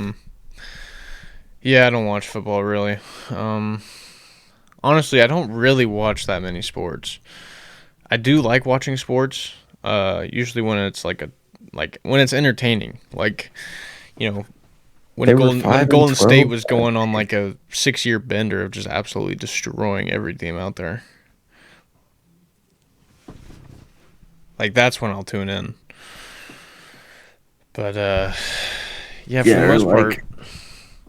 Yeah, I don't watch football really. Honestly, I don't really watch that many sports. I do like watching sports. Usually when it's like when it's entertaining. Like, you know, They were When 5 and Golden State 12. was going on like a 6-year bender of just absolutely destroying every team out there. Like that's when I'll tune in. But yeah, for the Yeah, or most part, like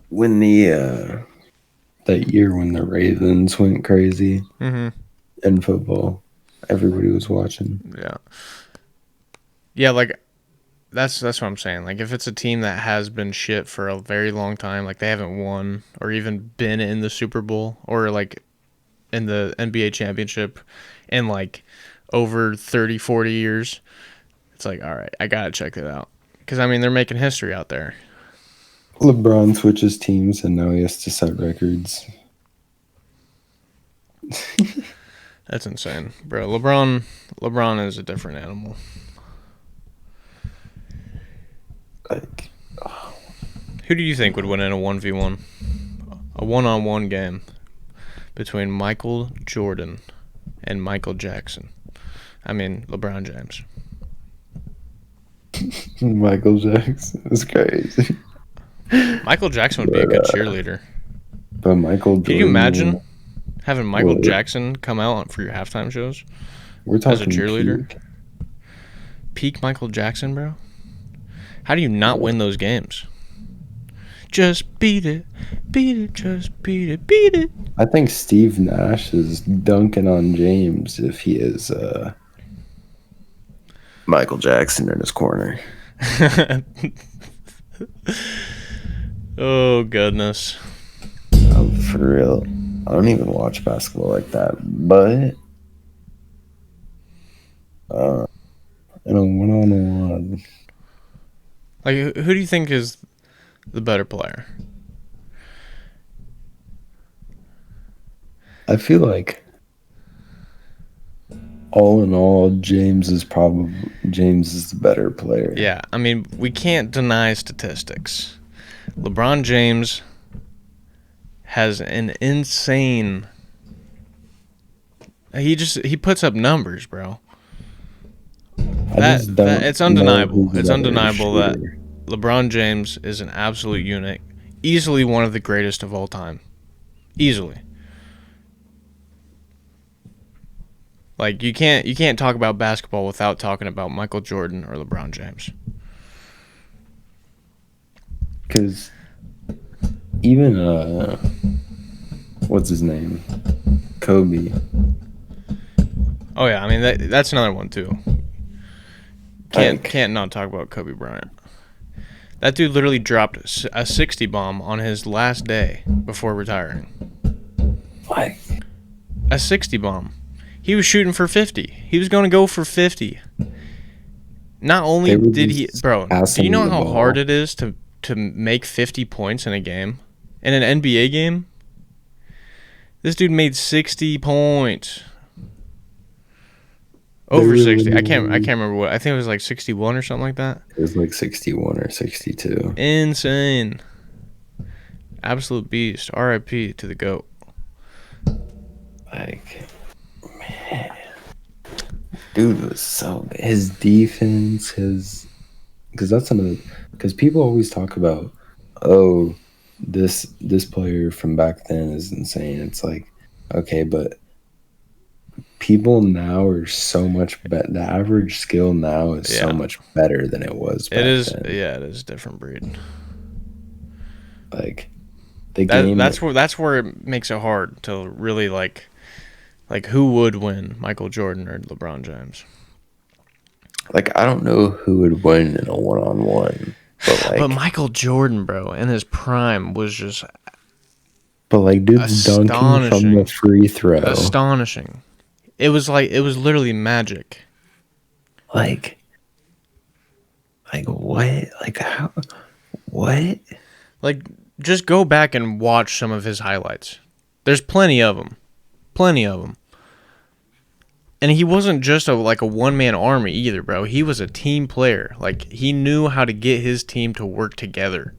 when that year when the Ravens went crazy mhm. in football, everybody was watching. Yeah. Yeah, like that's what I'm saying. Like if it's a team that has been shit for a very long time, like they haven't won or even been in the Super Bowl or like in the NBA championship in like over 30, 40 years, it's like, all right, I got to check it out. Cuz I mean, they're making history out there. LeBron switches teams and now he has to set records. That's insane. Bro, LeBron is a different animal. Like, Who do you think would win in a 1v1? A one-on-one game between Michael Jordan and Michael Jackson. I mean, LeBron James. Michael Jackson is crazy. Michael Jackson would be a good cheerleader. But Michael Jordan. Can you imagine having Michael What? Jackson come out for your halftime shows We're as talking a cheerleader? peak. Peak Michael Jackson, bro. How do you not win those games? Just beat it, just beat it. I think Steve Nash is dunking on James if he is Michael Jackson in his corner. Oh, goodness. For real. I don't even watch basketball like that. But in a one-on-one, Like, who do you think is the better player? I feel like all in all, James is the better player. Yeah, I mean, we can't deny statistics. LeBron James has an insane. He puts up numbers, bro. It's undeniable. It's undeniable that LeBron James is an absolute unit, easily one of the greatest of all time, easily. Like you can't talk about basketball without talking about Michael Jordan or LeBron James. Because even what's his name, Kobe. Oh yeah, I mean that's another one too. Can't not talk about Kobe Bryant. That dude literally dropped a 60 bomb on his last day before retiring. What? A 60 bomb. He was shooting for 50. He was going to go for 50. Not only did he, bro, do you know how hard it is to make 50 points in a game? In an NBA game? This dude made 60 points. They Over were 60. I can't literally, remember what. I think it was like 61 or something like that. it was like 61 or 62. Insane. Absolute beast. R.I.P. to the GOAT. Like, man, dude was so good. His defense, because that's another, because people always talk about, oh, this player from back then is insane. It's like, okay, but people now are so much better. The average skill now is so Yeah. much better than it was It back is. then. Yeah, it is a different breed. Like the That game, that's where it makes it hard to really like who would win, Michael Jordan or LeBron James. like I don't know who would win in a one-on-one, but But like, Michael Jordan, bro, in his prime was just dude's dunking from the astonishing. free throw. Astonishing. It was literally magic. Like, what? Like how? What? Like just go back and watch some of his highlights. There's plenty of them. Plenty of them. And he wasn't just like a one-man army either, bro. He was a team player. Like he knew how to get his team to work together.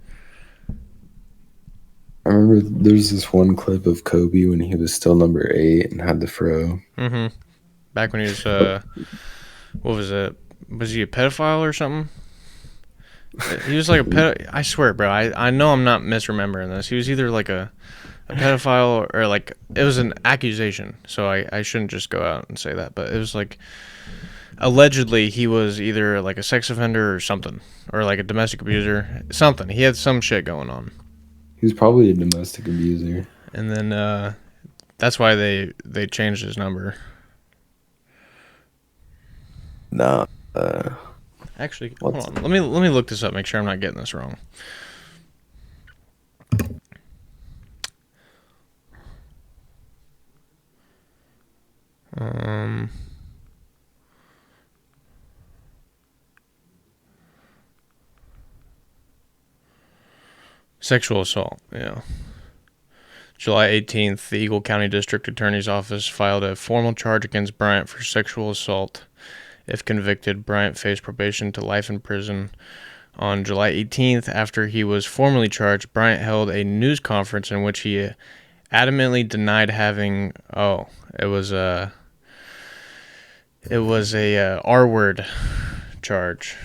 I remember there's this one clip of Kobe when he was still number 8 and had the fro. Mhm. Back when he was what was it? Was he a pedophile or something? He was like a I swear, bro. I know I'm not misremembering this. He was either like a pedophile or like it was an accusation. So I shouldn't just go out and say that, but it was like allegedly he was either like a sex offender or something, or like a domestic abuser, something. He had some shit going on, He was probably a domestic abuser. and then that's why they changed his number. Nah. Actually, hold What's on. Let me look this up. Make sure I'm not getting this wrong. Um, Sexual assault. Yeah. July 18th, the Eagle County District Attorney's Office filed a formal charge against Bryant for sexual assault. If convicted, Bryant faced probation to life in prison. On July 18th, after he was formally charged, Bryant held a news conference in which he adamantly denied having. Oh, it was a R word charge.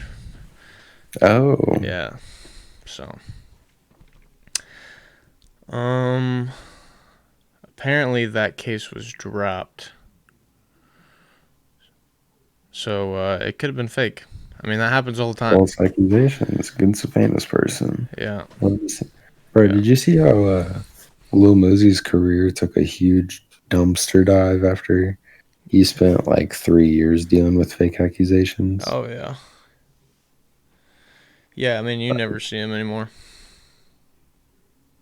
Oh. Yeah. So, um, apparently that case was dropped. So it could have been fake. I mean, that happens all the time. False accusations against a famous person. Yeah. Bro, Yeah. did you see how Lil Mosey's career took a huge dumpster dive after he spent like 3 years dealing with fake accusations? Oh yeah. Yeah. I mean, you never see him anymore.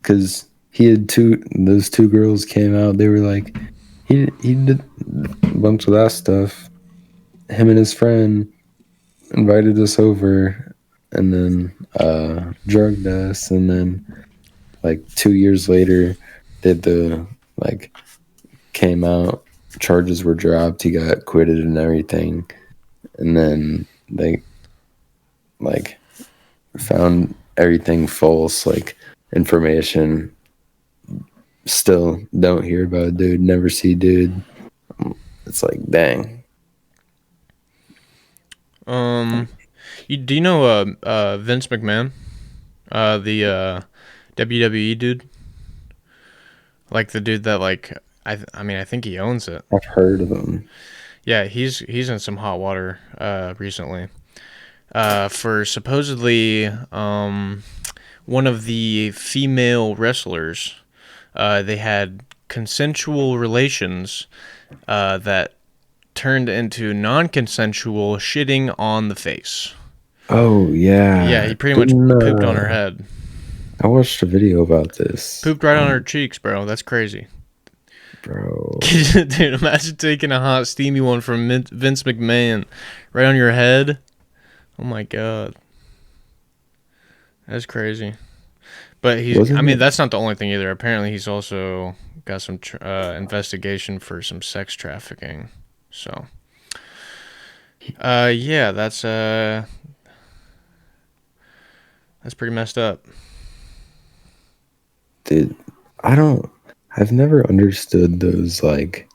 Because he had those two girls came out. They were like, he did a bunch of that stuff. Him and his friend invited us over and then drugged us, and then like 2 years later did the like came out, charges were dropped, he got acquitted and everything, and then they like found everything false, like information. Still don't hear about dude, never see dude. It's like, dang. Um, do you know Vince McMahon, the WWE dude, like the dude that like I mean I think he owns it. I've heard of him. Yeah, he's in some hot water recently. For supposedly one of the female wrestlers, they had consensual relations that turned into non-consensual shitting on the face. Oh Yeah, yeah, he pretty much didn't pooped on her head. I watched a video about this? Pooped right on her cheeks, bro. That's crazy. Bro, Dude, imagine taking a hot, steamy one from Vince McMahon right on your head. Oh my god. That's crazy. But I wasn't mean, it? that's not the only thing either. Apparently, he's also got some investigation for some sex trafficking. So, Yeah, that's pretty messed up. Dude, I don't. I've never understood those like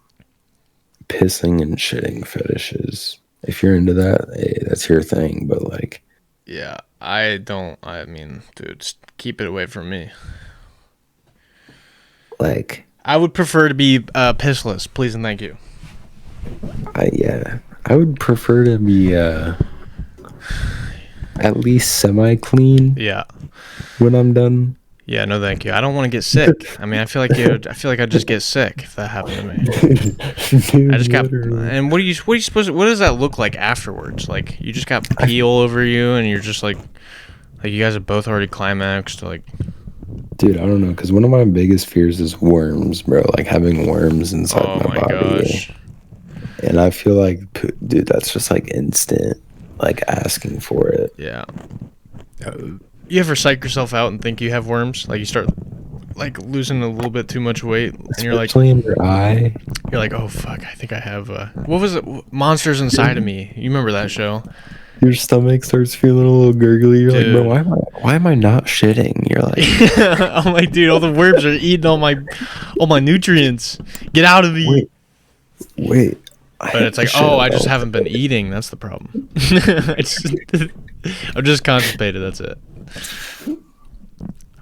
pissing and shitting fetishes. If you're into that, hey, that's your thing. But like, Yeah, I don't. I mean, dude, just keep it away from me. like I would prefer to be pissless, please and thank you. yeah, I would prefer to be at least semi clean Yeah, when I'm done. yeah, no, thank you. I don't want to get sick. I mean, I feel like I'd just get sick if that happened to me. I Dude, just got. literally. And what are you supposed to? What does that look like afterwards? Like you just got I, pee all over you, and you're just like you guys have both already climaxed. Like, dude, I don't know, because one of my biggest fears is worms, bro. Like having worms inside oh my my body. gosh. And I feel like, dude, that's just like instant, like asking for it. Yeah. You ever psych yourself out and think you have worms? Like you start like losing a little bit too much weight, and Especially in your eye. you're like, oh fuck, I think I have. What was it? Monsters Inside of Me. You remember that show, Your stomach starts feeling a little gurgly. You're like, bro, dude? why am I not shitting? You're like, I'm like, dude, all the worms are eating all my nutrients. Get out of me. wait, wait. I But have it's to like, shit oh, a I just little haven't been bit. eating. That's the problem. I'm just constipated. That's it.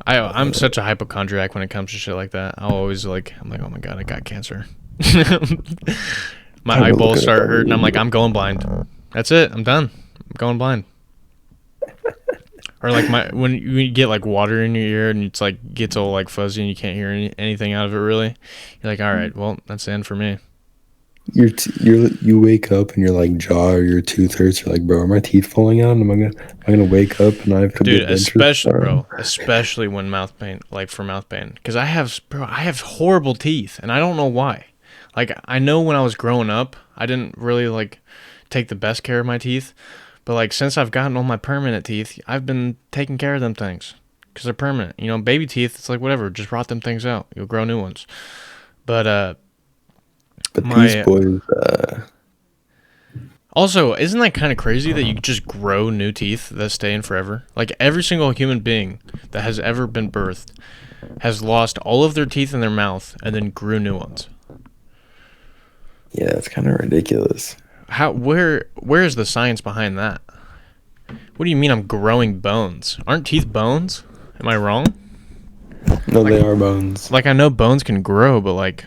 I'm such a hypochondriac when it comes to shit like that. I'm like, oh my god, I got cancer. My Time to look eyeballs at start hurting. I'm like, it. I'm going blind. That's it. I'm done. I'm going blind. Or like when you get like water in your ear and it's like gets all like fuzzy and you can't hear anything out of it really. You're like, all right, well that's the end for me. You wake up and your like jaw or your tooth hurts. You're like, bro, are my teeth falling out? Am I gonna wake up and I have to Dude, get dentures especially tomorrow? bro, especially when mouth pain, like for mouth pain, because I have horrible teeth, and I don't know why. Like I know when I was growing up, I didn't really like take the best care of my teeth, but like since I've gotten all my permanent teeth, I've been taking care of them things because they're permanent. You know, baby teeth, it's like whatever, just rot them things out. You'll grow new ones. But But these my boys, also, isn't that kind of crazy that you just grow new teeth that stay in forever? Like every single human being that has ever been birthed has lost all of their teeth in their mouth and then grew new ones. yeah, it's kind of ridiculous. How where is the science behind that? What do you mean I'm growing bones? Aren't teeth bones? Am I wrong? No, Like they are bones. like I know bones can grow, but like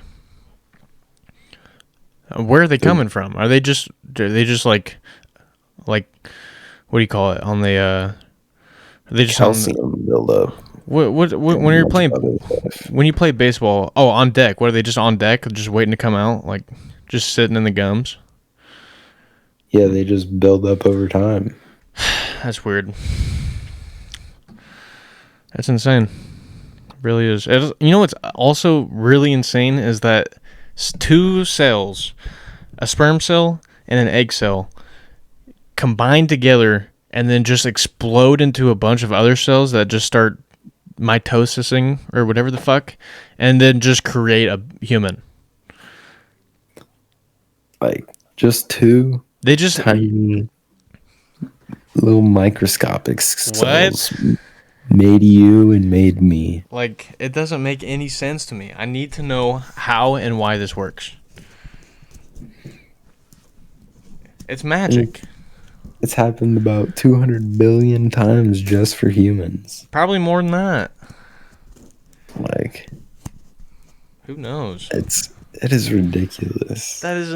where are they Dude, coming from? Are they just like what do you call it? On the are they just on calcium buildup what when and a you're bunch of playing other stuff. when you play baseball, oh, on deck. What are they just on deck, just waiting to come out, like just sitting in the gums? Yeah, they just build up over time. That's weird. That's insane. It really is. You know what's also really insane is that two cells, a sperm cell and an egg cell, combine together and then just explode into a bunch of other cells that just start mitosising or whatever the fuck, and then just create a human. Like just two They just tiny little microscopic what? cells made you and made me. Like, it doesn't make any sense to me. I need to know how and why this works. It's And magic. it's happened about 200 billion times just for humans. Probably more than that. Like Who knows? it is ridiculous. That is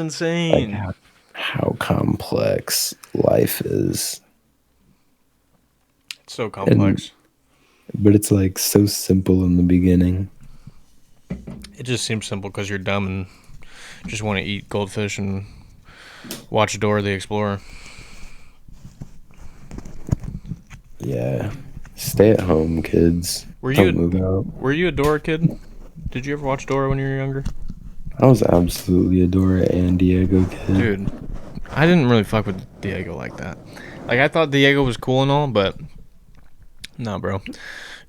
Like insane. how complex life is. It's so And complex. but it's like so simple in the beginning. It just seems simple because you're dumb and just want to eat goldfish and watch Dora the Explorer. Yeah. Stay at home, kids. Don't move out. Were you a Dora kid? Did you ever watch Dora when you were younger? I was absolutely a Dora and Diego kid. Dude, I didn't really fuck with Diego like that. Like I thought Diego was cool and all, but no, bro.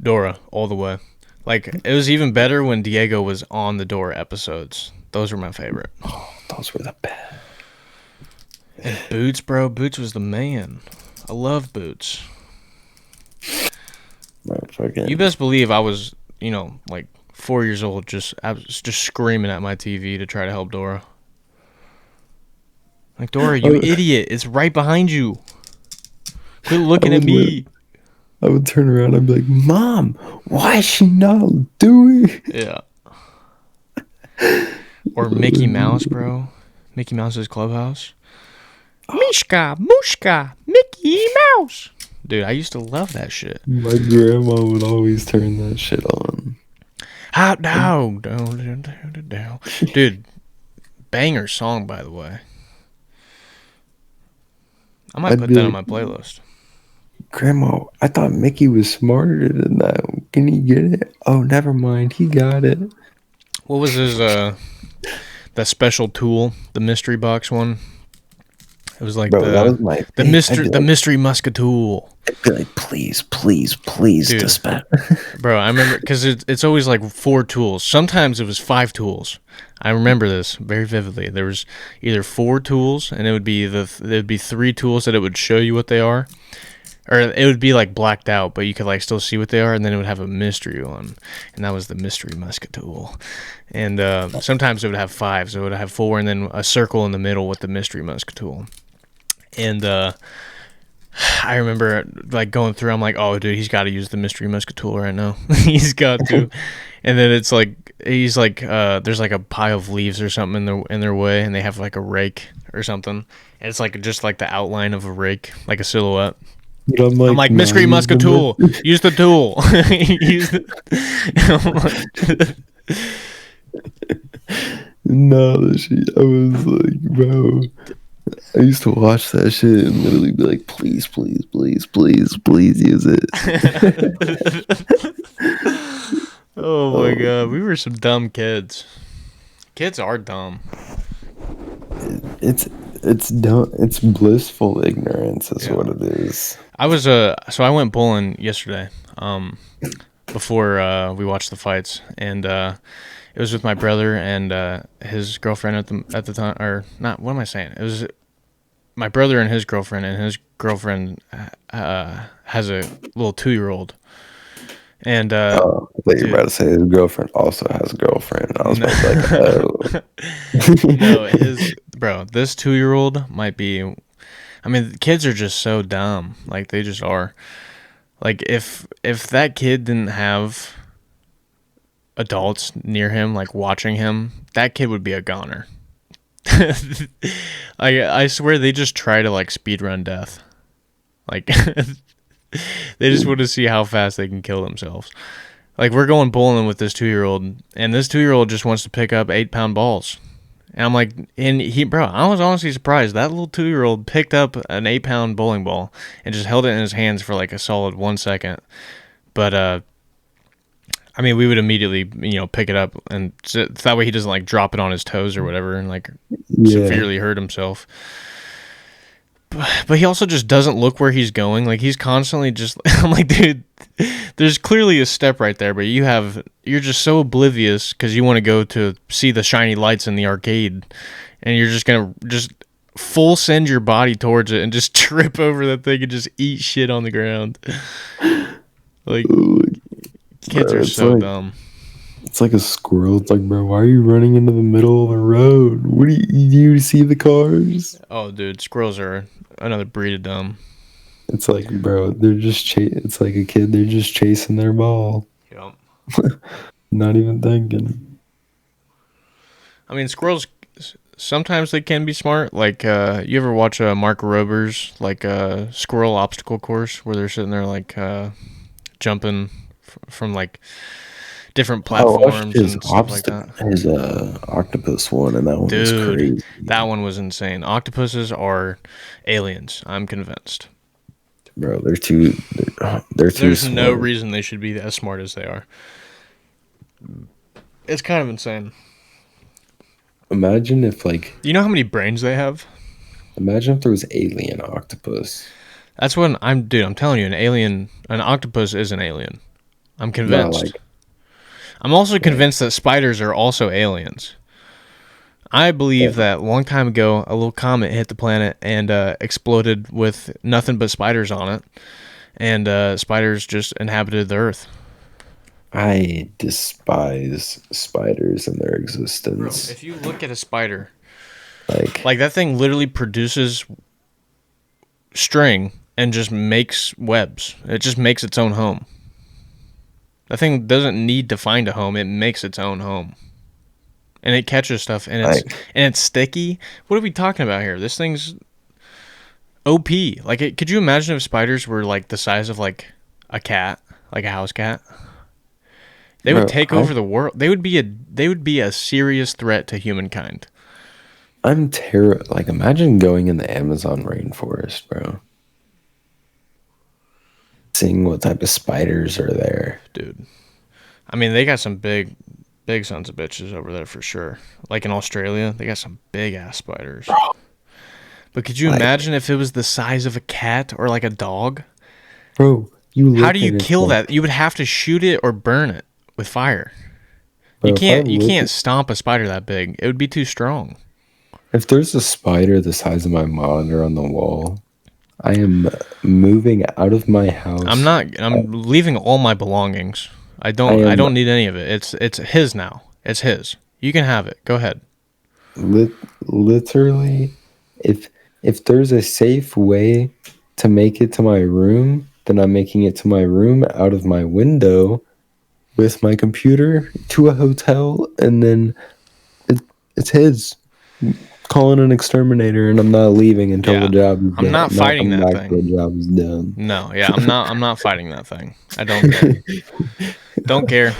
Dora all the way. Like it was even better when Diego was on the Dora episodes. Those were my favorite. Oh, those were the best. And Boots, bro. Boots was the man. I love Boots. My You fucking. best believe I was, like 4 years old, I was just screaming at my TV to try to help Dora. Like, Dora, I you would, idiot! It's right behind you. Quit I looking at would, me. I would turn around and be like, "Mom, why is she not doing?" Yeah. Or Mickey Mouse, bro. Mickey Mouse's Clubhouse. Mishka, Mushka, Mickey Mouse. Dude, I used to love that shit. My grandma would always turn that shit on. Hot dog. Down. Dude, banger song, by the way. I might I'd put be that on like, my playlist. "Grandma, I thought Mickey was smarter than that. Can he get it?" Oh, never mind. He got it. What was his, that special tool? The mystery box one? It was like Bro, that was my thing. the mystery musketool. I'd be like, please, please, please, Dude, dispatch. bro, I remember, because it's always like 4 tools. Sometimes it was 5 tools. I remember this very vividly. There was either 4 tools, and there'd be 3 tools that it would show you what they are, or it would be like blacked out, but you could like still see what they are, and then it would have a mystery one, and that was the mystery musketool. And sometimes it would have 5, so it would have 4, and then a circle in the middle with the mystery musketool. And I remember like going through. I'm like, oh, dude, he's got to use the mystery musketool right now. He's got to. And then it's like he's like, there's like a pile of leaves or something in their way, and they have like a rake or something. And it's like just like the outline of a rake, like a silhouette. But I'm I'm like, like, no, mystery use the musketool, mystery. use the tool. Use the. No, I was like, bro. I used to watch that shit and literally be like, please, please, please, please, please use it. Oh my Oh, god, we were some dumb kids. Kids are dumb. it's it's dumb. It's blissful ignorance, is Yeah. what it is. I went bowling yesterday. Before we watched the fights, and it was with my brother and his girlfriend at the time, or not. What am I saying? It was my brother and his girlfriend has a little 2-year-old, and Oh, I thought you were about dude, to say his girlfriend also has a girlfriend. I was no, about to be like, no, oh. his bro, this 2-year-old might be. I mean, kids are just so dumb. Like they just are. Like if that kid didn't have adults near him, like watching him, that kid would be a goner. I swear they just try to like speed run death. Like they just want to see how fast they can kill themselves. Like we're going bowling with this 2-year-old, and this 2-year-old just wants to pick up 8-pound balls. And I'm like, and bro, I was honestly surprised that little 2-year-old picked up an 8-pound bowling ball and just held it in his hands for like a solid 1 second. But I mean, we would immediately, pick it up, and so that way he doesn't like drop it on his toes or whatever, and like Yeah. severely hurt himself. But he also just doesn't look where he's going. Like he's constantly just. I'm like, dude, there's clearly a step right there, but you're just so oblivious because you want to go to see the shiny lights in the arcade, and you're just gonna just full send your body towards it and just trip over that thing and just eat shit on the ground. Like Ooh, kids bro, are so dumb. it's like a squirrel. It's like, bro, why are you running into the middle of the road? What do you see the cars? Oh, dude, squirrels are another breed of dumb. It's like, bro, it's like a kid, they're just chasing their ball. Yep. Not even thinking. I mean, squirrels sometimes they can be smart. Like, you ever watch Mark Rober's like squirrel obstacle course where they're sitting there like jumping from like different I watched platforms his and stuff like that. octopus one, and that one was Dude, crazy. that one was insane. Octopuses are aliens. I'm convinced. Bro, they're too There's no smart. reason they should be as smart as they are. It's kind of insane. Imagine if like You know how many brains they have? imagine if there was alien octopus. That's what dude. I'm telling you, an octopus is an alien. I'm No, convinced. like I'm also like convinced that spiders are also aliens. I believe that a long time ago, a little comet hit the planet and exploded with nothing but spiders on it, and spiders just inhabited the Earth. I despise spiders and their Bro, existence. if you look at a spider, Like, like that thing literally produces string and just makes webs. It just makes its own home. That thing doesn't need to find a home. It makes its own home. And it catches stuff like and it's sticky. What are we talking about here? This thing's OP. Like could you imagine if spiders were like the size of like a cat, like a house cat? They would bro, take over the world. They would be a serious threat to humankind. I'm terrible. Like, imagine going in the Amazon rainforest, bro. Seeing what type of spiders are there. Dude. I mean, they got some big sons of bitches over there for sure. Like in Australia, they got some big ass spiders. But could you Like, imagine if it was the size of a cat or like a dog? bro, you How do look you and it's kill like, that? You would have to shoot it or burn it with fire. You bro, if I can't you look, can't stomp a spider that big. It would be too strong. if there's a spider the size of my monitor on the wall, I am moving out of my house. I'm leaving all my belongings. I I don't I am don't need any of it. It's his now. It's his. You can have it. Go ahead. lit, literally, if if there's a safe way to make it to my room, then I'm making it to my room out of my window with my computer to a hotel, and then it, it's his. Calling an exterminator, and I'm not leaving until the Yeah. job is I'm done. not I'm not fighting coming that back till thing. the job is done. No, yeah, I'm not fighting that thing. I don't care. Don't care.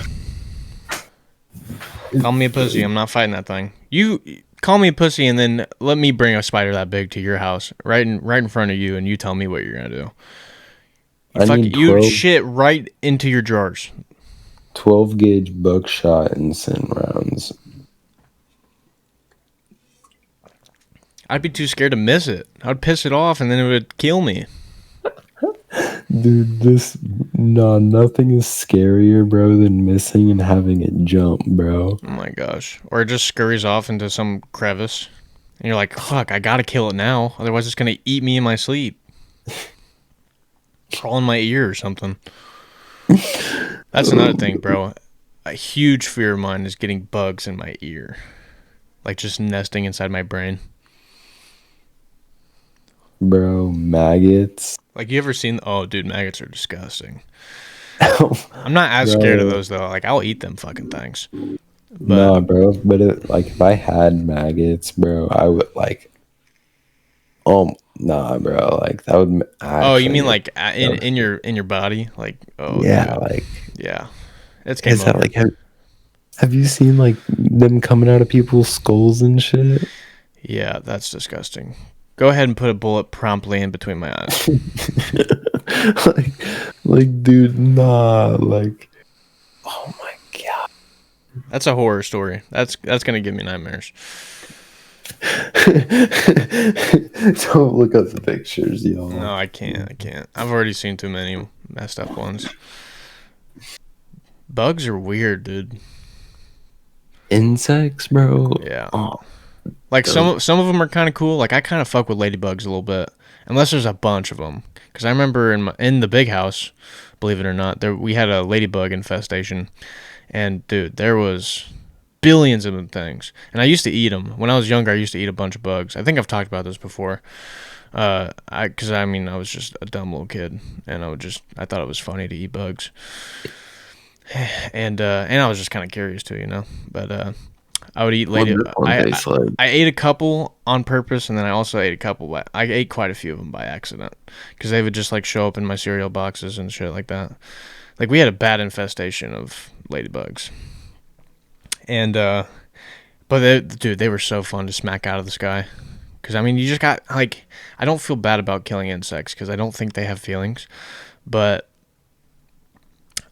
Call me a pussy. I'm not fighting that thing. You call me a pussy and then let me bring a spider that big to your house, right in front of you, and you tell me what you're gonna do. I need You 12, shit right into your drawers. 12 gauge buckshot and sin rounds. I'd be too scared to miss it. I'd piss it off and then it would kill me. Dude, nothing is scarier, bro, than missing and having it jump, bro. Oh my gosh. Or it just scurries off into some crevice. And you're like, fuck, I gotta kill it now. Otherwise it's gonna eat me in my sleep. Crawl in my ear or something. That's another thing, bro. A huge fear of mine is getting bugs in my ear. Like just nesting inside my brain. Bro, maggots. Like you ever seen oh dude, maggots are disgusting. Bro, I'm not as scared of those though. Like I'll eat them fucking things. But nah, bro. But like, if I had maggots, bro, I would like. Oh, nah, bro. Like, that would oh, you actually mean make like me in so. your body? Like oh Yeah, dude. like, Yeah. It's game is that over. like, have you seen like them coming out of people's skulls and shit? Yeah, that's disgusting. Go ahead and put a bullet promptly in between my eyes. like, dude, nah, like, oh my god. That's a horror story. That's gonna give me nightmares. Don't look up the pictures, y'all. No, I can't. I can't. I've already seen too many messed up ones. Bugs are weird, dude. Insects, bro. Yeah. Oh, Like those, some of them are kind of cool. Like I kind of fuck with ladybugs a little bit, unless there's a bunch of them. Because I remember in the big house, believe it or not, there we had a ladybug infestation, and dude, there was billions of them things. And I used to eat them when I was younger. I used to eat a bunch of bugs. I think I've talked about this before. Because I mean, I was just a dumb little kid, and I thought it was funny to eat bugs, and I was just kind of curious too, you know. But I would eat what lady. this one tastes like. I ate a couple on purpose, and then I also ate a couple. But I ate quite a few of them by accident because they would just like show up in my cereal boxes and shit like that. Like we had a bad infestation of ladybugs, and but dude, they were so fun to smack out of the sky. Because I mean, you just got like I don't feel bad about killing insects because I don't think they have feelings, but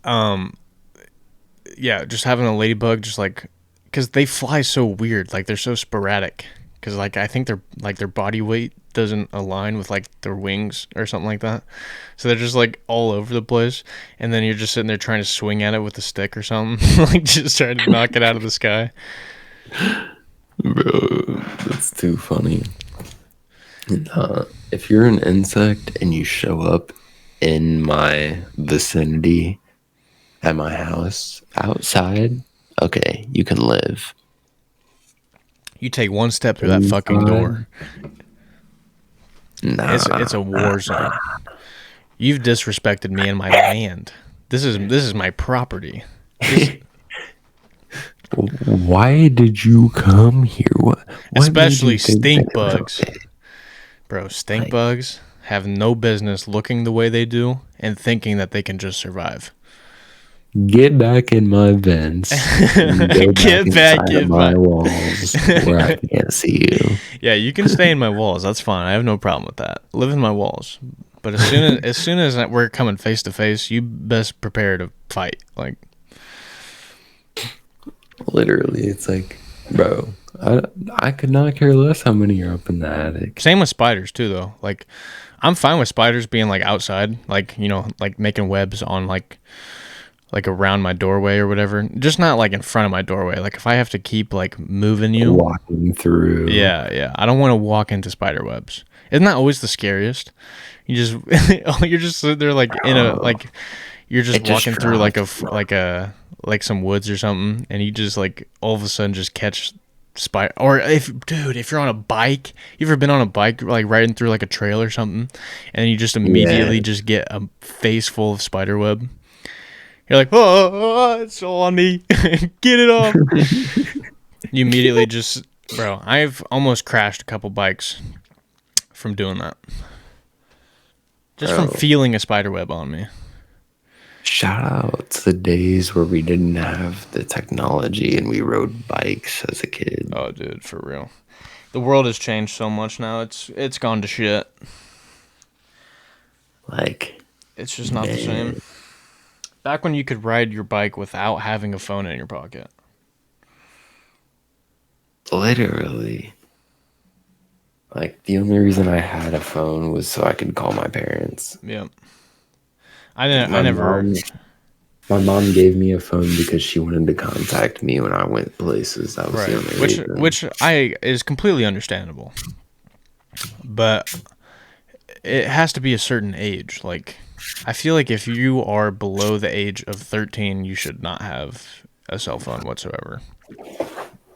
um yeah, just having a ladybug just like because they fly so weird, like they're so sporadic. Because like I think their body weight doesn't align with like their wings or something like that, so they're just like all over the place. And then you're just sitting there trying to swing at it with a stick or something, like just trying to knock it out of the sky. Bro, that's too funny. If you're an insect and you show up in my vicinity at my house outside, okay, you can live. You take one step through that fucking door, Inside, it's nah. a war zone. You've disrespected me and my land. This is my property. This Why did you come here? What made you especially think that stink it was bugs. okay? Bro, stink Like, bugs have no business looking the way they do and thinking that they can just survive. get back in my vents and go back Get back inside of in my my. walls where I can't see you. Yeah, you can stay in my walls. That's fine. I have no problem with that. Live in my walls. But as soon as we're coming face to face, you best prepare to fight. Like Literally, it's like, bro, I could not care less how many are up in the attic. same with spiders too, though. Like I'm fine with spiders being like outside, like like making webs on like around my doorway or whatever. Just not like in front of my doorway. Like if I have to keep like moving you, Walking through. yeah, yeah. I don't want to walk into spider webs. Isn't that always the scariest? You just you're just sitting there like in a Oh, like you're just it just walking through like drops. like some woods or something, and you just like all of a sudden just catch spider. Or if you're on a bike, you ever been on a bike like riding through like a trail or something, and you just Yeah. immediately just get a face full of spider web. You're like, oh, it's all on me. Get it off. You immediately just, bro, I've almost crashed a couple bikes from doing that. Just from Bro, feeling a spider web on me. shout out to the days where we didn't have the technology and we rode bikes as a kid. Oh, dude, for real. The world has changed so much now. It's gone to shit. Like, It's just not the same. man, Back when you could ride your bike without having a phone in your pocket. literally. Like, the only reason I had a phone was so I could call my parents. Yeah. Like, I never. my mom gave me a phone because she wanted to contact me when I went places. That was the Right. only Which reason. which I is completely understandable. But it has to be a certain age. Like I feel like if you are below the age of 13, you should not have a cell phone whatsoever.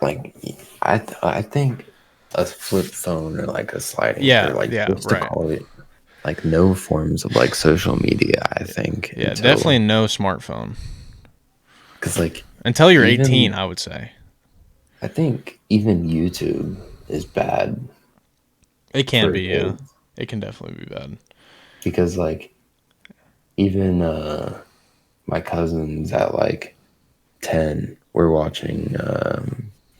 Like, I think a flip phone or like a sliding or Yeah, like yeah, just to right. call it like no forms of like social media. I think Yeah, definitely until no smartphone because like until you're 18, even I would say. I think even YouTube is bad It can for be, yeah. kids It can definitely be bad. because like even my cousins at like 10 were watching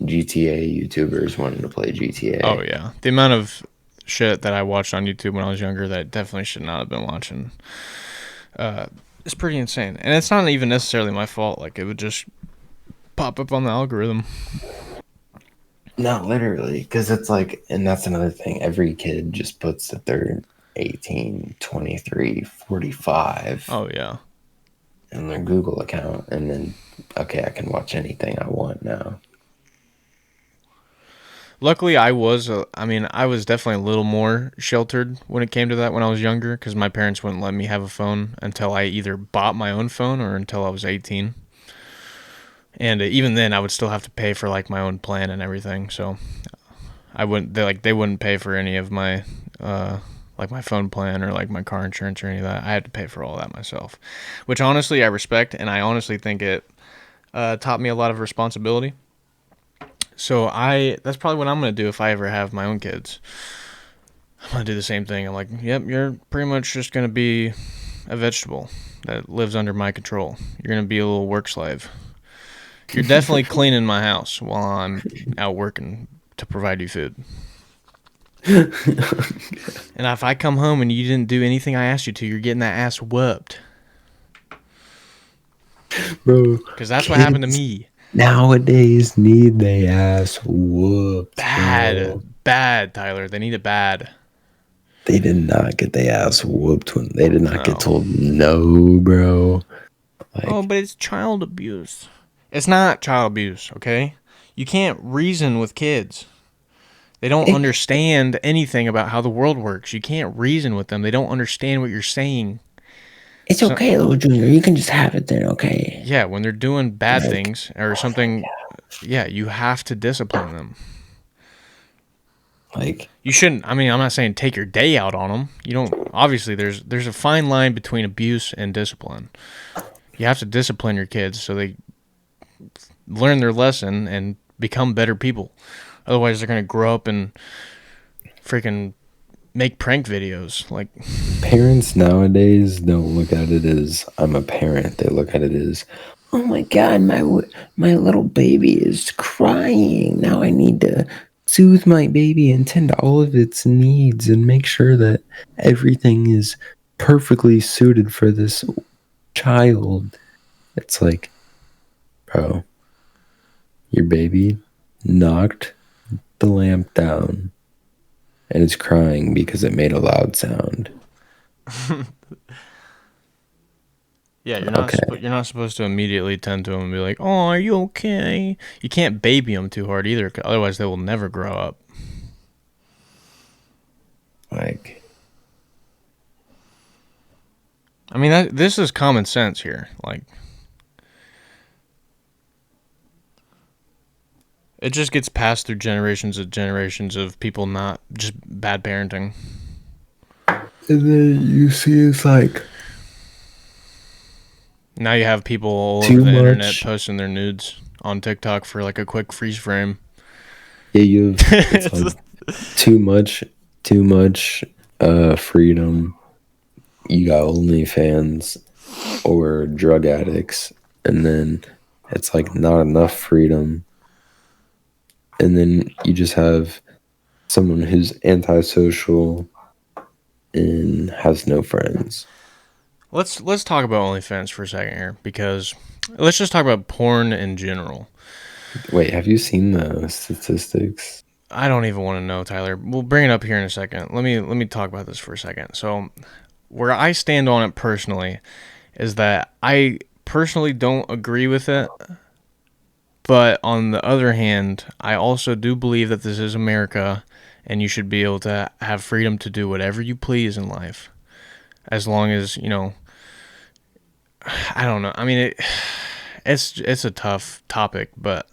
GTA YouTubers wanting to play Oh GTA. yeah. The amount of shit that I watched on YouTube when I was younger that definitely should not have been watching. It's pretty insane. And it's not even necessarily my fault. Like it would just pop up on the algorithm. No, literally, because it's like, and that's another thing. Every kid just puts that they're 18, 23, 45 Oh yeah. in their Google account, and then, okay, I can watch anything I want now. Luckily, I mean, I was definitely a little more sheltered when it came to that when I was younger because my parents wouldn't let me have a phone until I either bought my own phone or until I was 18. And even then, I would still have to pay for like my own plan and everything. So I wouldn't, they wouldn't pay for any of my, like my phone plan or like my car insurance or any of that. I had to pay for all that myself, which honestly I respect. And I honestly think it taught me a lot of responsibility. So that's probably what I'm gonna do if I ever have my own kids. I'm gonna do the same thing. I'm like, yep, you're pretty much just gonna be a vegetable that lives under my control. You're gonna be a little work slave. You're definitely cleaning my house while I'm out working to provide you food. And if I come home and you didn't do anything I asked you to, you're getting that ass whooped. Bro, Because that's what happened to kids me. nowadays need they ass whooped, Bad, bro. bad, Tyler. They need it bad. They did not get their ass whooped when they did not get No. told no, bro. Oh, Like, but it's child abuse. It's not child abuse, okay? You can't reason with kids. They don't It, understand anything about how the world works. You can't reason with them. They don't understand what you're saying. it's So, okay, little junior. You can just have it then, okay? yeah, when they're doing bad Like, things or something, yeah, you have to discipline them. like, You shouldn't. I mean, I'm not saying take your day out on them. You don't. Obviously, there's a fine line between abuse and discipline. You have to discipline your kids so they learn their lesson and become better people. Otherwise, they're gonna grow up and freaking make prank videos. Like, parents nowadays don't look at it as I'm a parent. They look at it as, oh my god, my little baby is crying. Now I need to soothe my baby and tend to all of its needs and make sure that everything is perfectly suited for this child. It's like, bro, your baby knocked the lamp down and it's crying because it made a loud sound. yeah, Okay. you're not supposed to immediately tend to them and be like, "Oh, are you okay?" You can't baby them too hard either, 'cause otherwise they will never grow up. Like, I mean, this is common sense here. Like, it just gets passed through generations of people not just bad parenting. and then you see it's like Now you have people all over too the internet much. posting their nudes on TikTok for like a quick freeze frame. Yeah, it's like too much, too much freedom. You got OnlyFans or drug addicts, and then it's like not enough freedom. And then you just have someone who's antisocial and has no friends. Let's talk about OnlyFans for a second here because let's just talk about porn in general. Wait, have you seen the statistics? I don't even want to know, Tyler. We'll bring it up here in a second. Let me talk about this for a second. So, where I stand on it personally is that I personally don't agree with it, but on the other hand, I also do believe that this is America and you should be able to have freedom to do whatever you please in life as long as, I don't know. I mean, it's a tough topic, but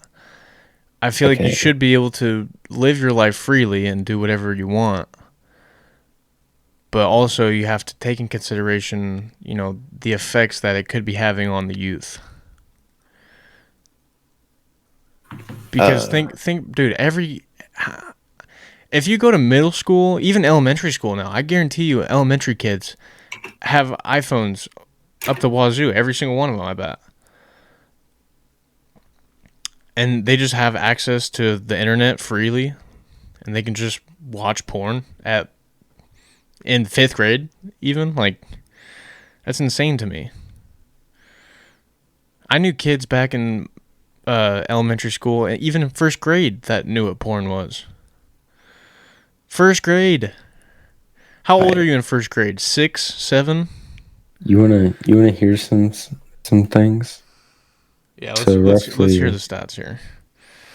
I feel like you Okay, should be able to live your life freely and do whatever you want. But also, you have to take in consideration, the effects that it could be having on the youth. Because uh, think, dude, if you go to middle school, even elementary school now, I guarantee you, elementary kids have iPhones up the wazoo. Every single one of them, I bet. And they just have access to the internet freely, and they can just watch porn at in fifth grade, even like that's insane to me. I knew kids back in elementary school, and even in first grade, that knew what porn was. First grade. How old are I you in first grade? 6, 7? you wanna hear some things? Yeah, So let's hear the roughly stats here.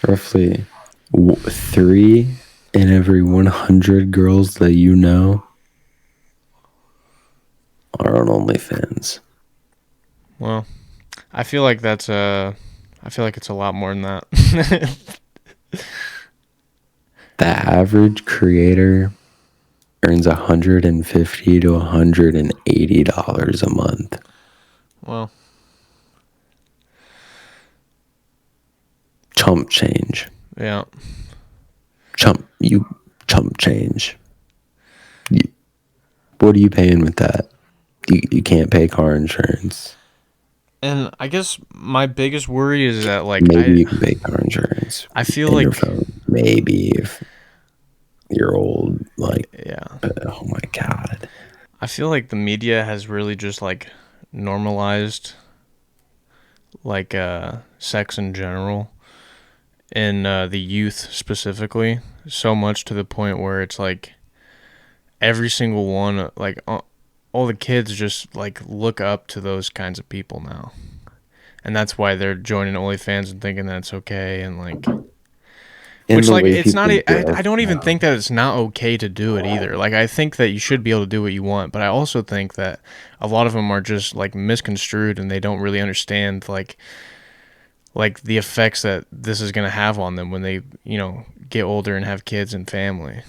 roughly 3 in every 100 girls that you know are on OnlyFans. Well, I feel like I feel like it's a lot more than that. The average creator earns $150 to $180 a month. Well, Chump change. yeah. You chump change. You, what are you paying with that? You can't pay car insurance. And I guess my biggest worry is that like Maybe you can pay car insurance I feel in your like phone. Maybe if you're old, like, yeah. oh my god. I feel like the media has really just like normalized like sex in general and the youth specifically so much to the point where it's like every single one like all the kids just like look up to those kinds of people now, and that's why they're joining OnlyFans and thinking that's okay and like And Which, the like, way it's not. people I dress don't even now. think that it's not okay to do it either. Like, I think that you should be able to do what you want, but I also think that a lot of them are just like misconstrued and they don't really understand like the effects that this is gonna have on them when they get older and have kids and family.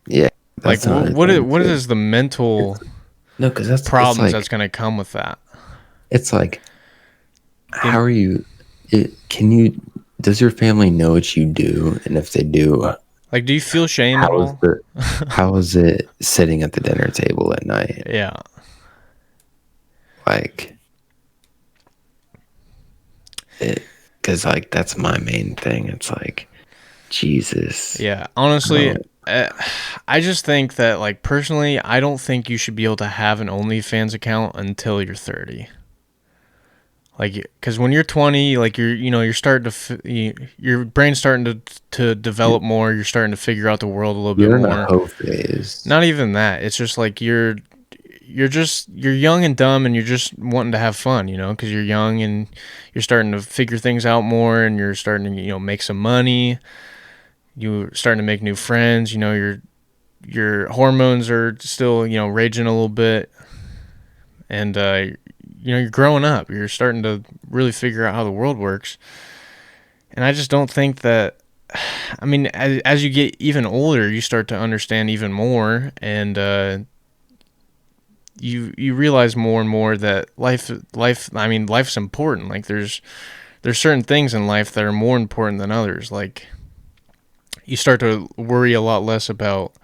Yeah, Like, that's another thing what too. is the It's mental no, because it's problems that's like gonna come with that? it's like You how are you? Can you? Does your family know what you do? And if they do, like, do you feel shame at how is all? the how is it sitting at the dinner table at night? Yeah, Like it, because like that's my main thing. It's like Jesus. yeah. I Honestly, don't. uh, I just think that, like, personally, I don't think you should be able to have an OnlyFans account until you're 30. Like, because when you're 20, like, you're starting to your brain's starting to develop more. You're starting to figure out the world a little bit You're in a more. hoe phase. Not even that. It's just like you're young and dumb, and you're just wanting to have fun, because you're young and you're starting to figure things out more, and you're starting to make some money. You're starting to make new friends. Your hormones are still raging a little bit, and you're growing up. You're starting to really figure out how the world works, and I just don't think that. I mean, as you get even older, you start to understand even more, and you realize more and more that life's important. Like, there's certain things in life that are more important than others. Like, you start to worry a lot less about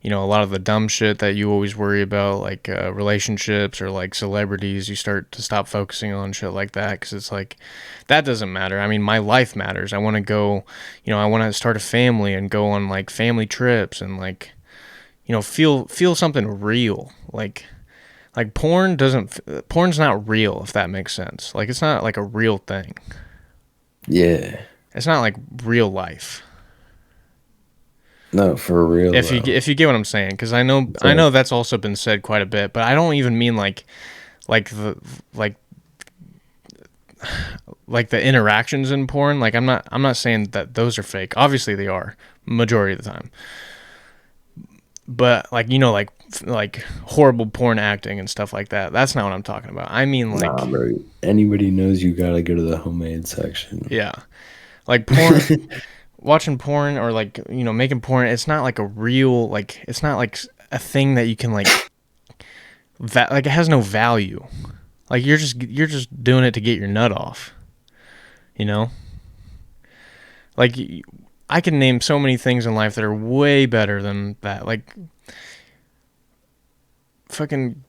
a lot of the dumb shit that you always worry about, like relationships or like celebrities. You start to stop focusing on shit like that, because it's like, that doesn't matter. I mean, my life matters. I want to go, I want to start a family and go on like family trips and like feel something real. Like, porn's not real, if that makes sense. Like, it's not like a real thing. Yeah. It's not like real life. No, for real though. If you get what I'm saying, because It's I know like that's also been said quite a bit, but I don't even mean like the like like the interactions in porn. Like, I'm not saying that those are fake. Obviously they are, majority of the time. But like, like horrible porn acting and stuff like that. That's not what I'm talking about. I mean, nah, like, bro. Anybody knows you gotta go to the homemade section. yeah, like watching porn, or like making porn. It's not like a real, like, it's not like a thing that you can like like, it has no value. Like, you're just doing it to get your nut off, you know? Like, I can name so many things in life that are way better than that. Like, fucking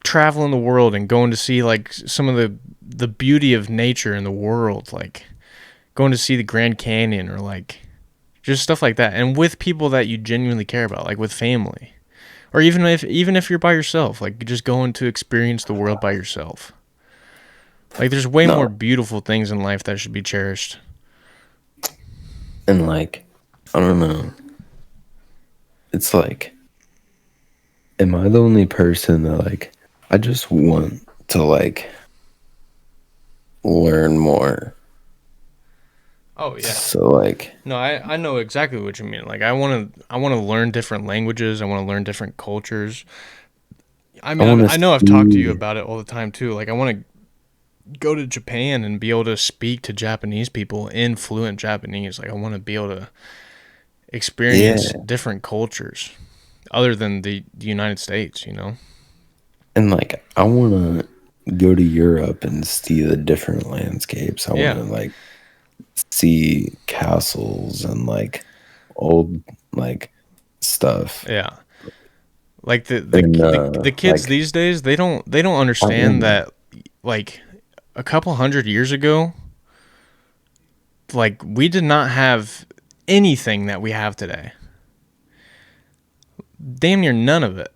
traveling the world and going to see like some of the beauty of nature in the world, like going to see the Grand Canyon, or like just stuff like that, and with people that you genuinely care about, like with family, or even if you're by yourself, like just going to experience the world by yourself. Like, there's way more No, beautiful things in life that should be cherished. and like I don't know. It's like, am I the only person that like I just want to like learn more? Oh yeah. So like No, I know exactly what you mean. Like, I want to learn different languages. I want to learn different cultures. I I mean, want I to know I've talked to you see. about it all the time too. Like, I want to go to Japan and be able to speak to Japanese people in fluent Japanese. Like, I want to be able to experience Yeah, different cultures other than the United States. and like I want to go to Europe and see the different landscapes. I want Yeah. to like see castles and like old like stuff. Yeah. Like, And the kids like these days, they don't I understand want that, like, a couple hundred years ago, like, we did not have anything that we have today. Damn near none of it.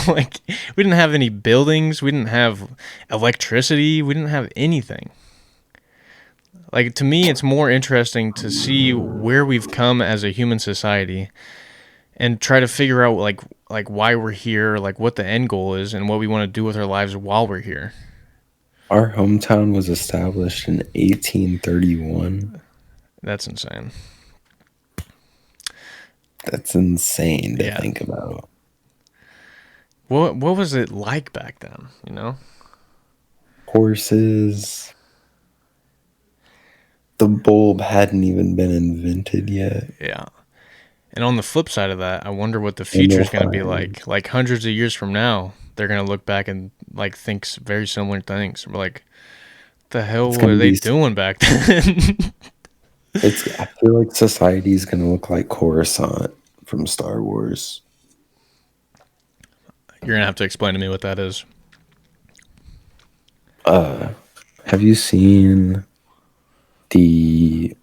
Like, we didn't have any buildings, we didn't have electricity, we didn't have anything. Like, to me, it's more interesting to see where we've come as a human society and try to figure out like why we're here, like what the end goal is, and what we want to do with our lives while we're here. Our hometown was established in 1831. That's insane. That's insane to Yeah. think about. What was it like back then? You know? Horses. The bulb hadn't even been invented yet. Yeah. And on the flip side of that, I wonder what the future Animal is going to be farm. like. Like hundreds of years from now, they're going to look back and like think very similar things. We're like, the hell It's were gonna they be. doing back then? It's. I feel like society's gonna look like Coruscant from Star Wars. You're going to have to explain to me what that is. Uh, have you seen the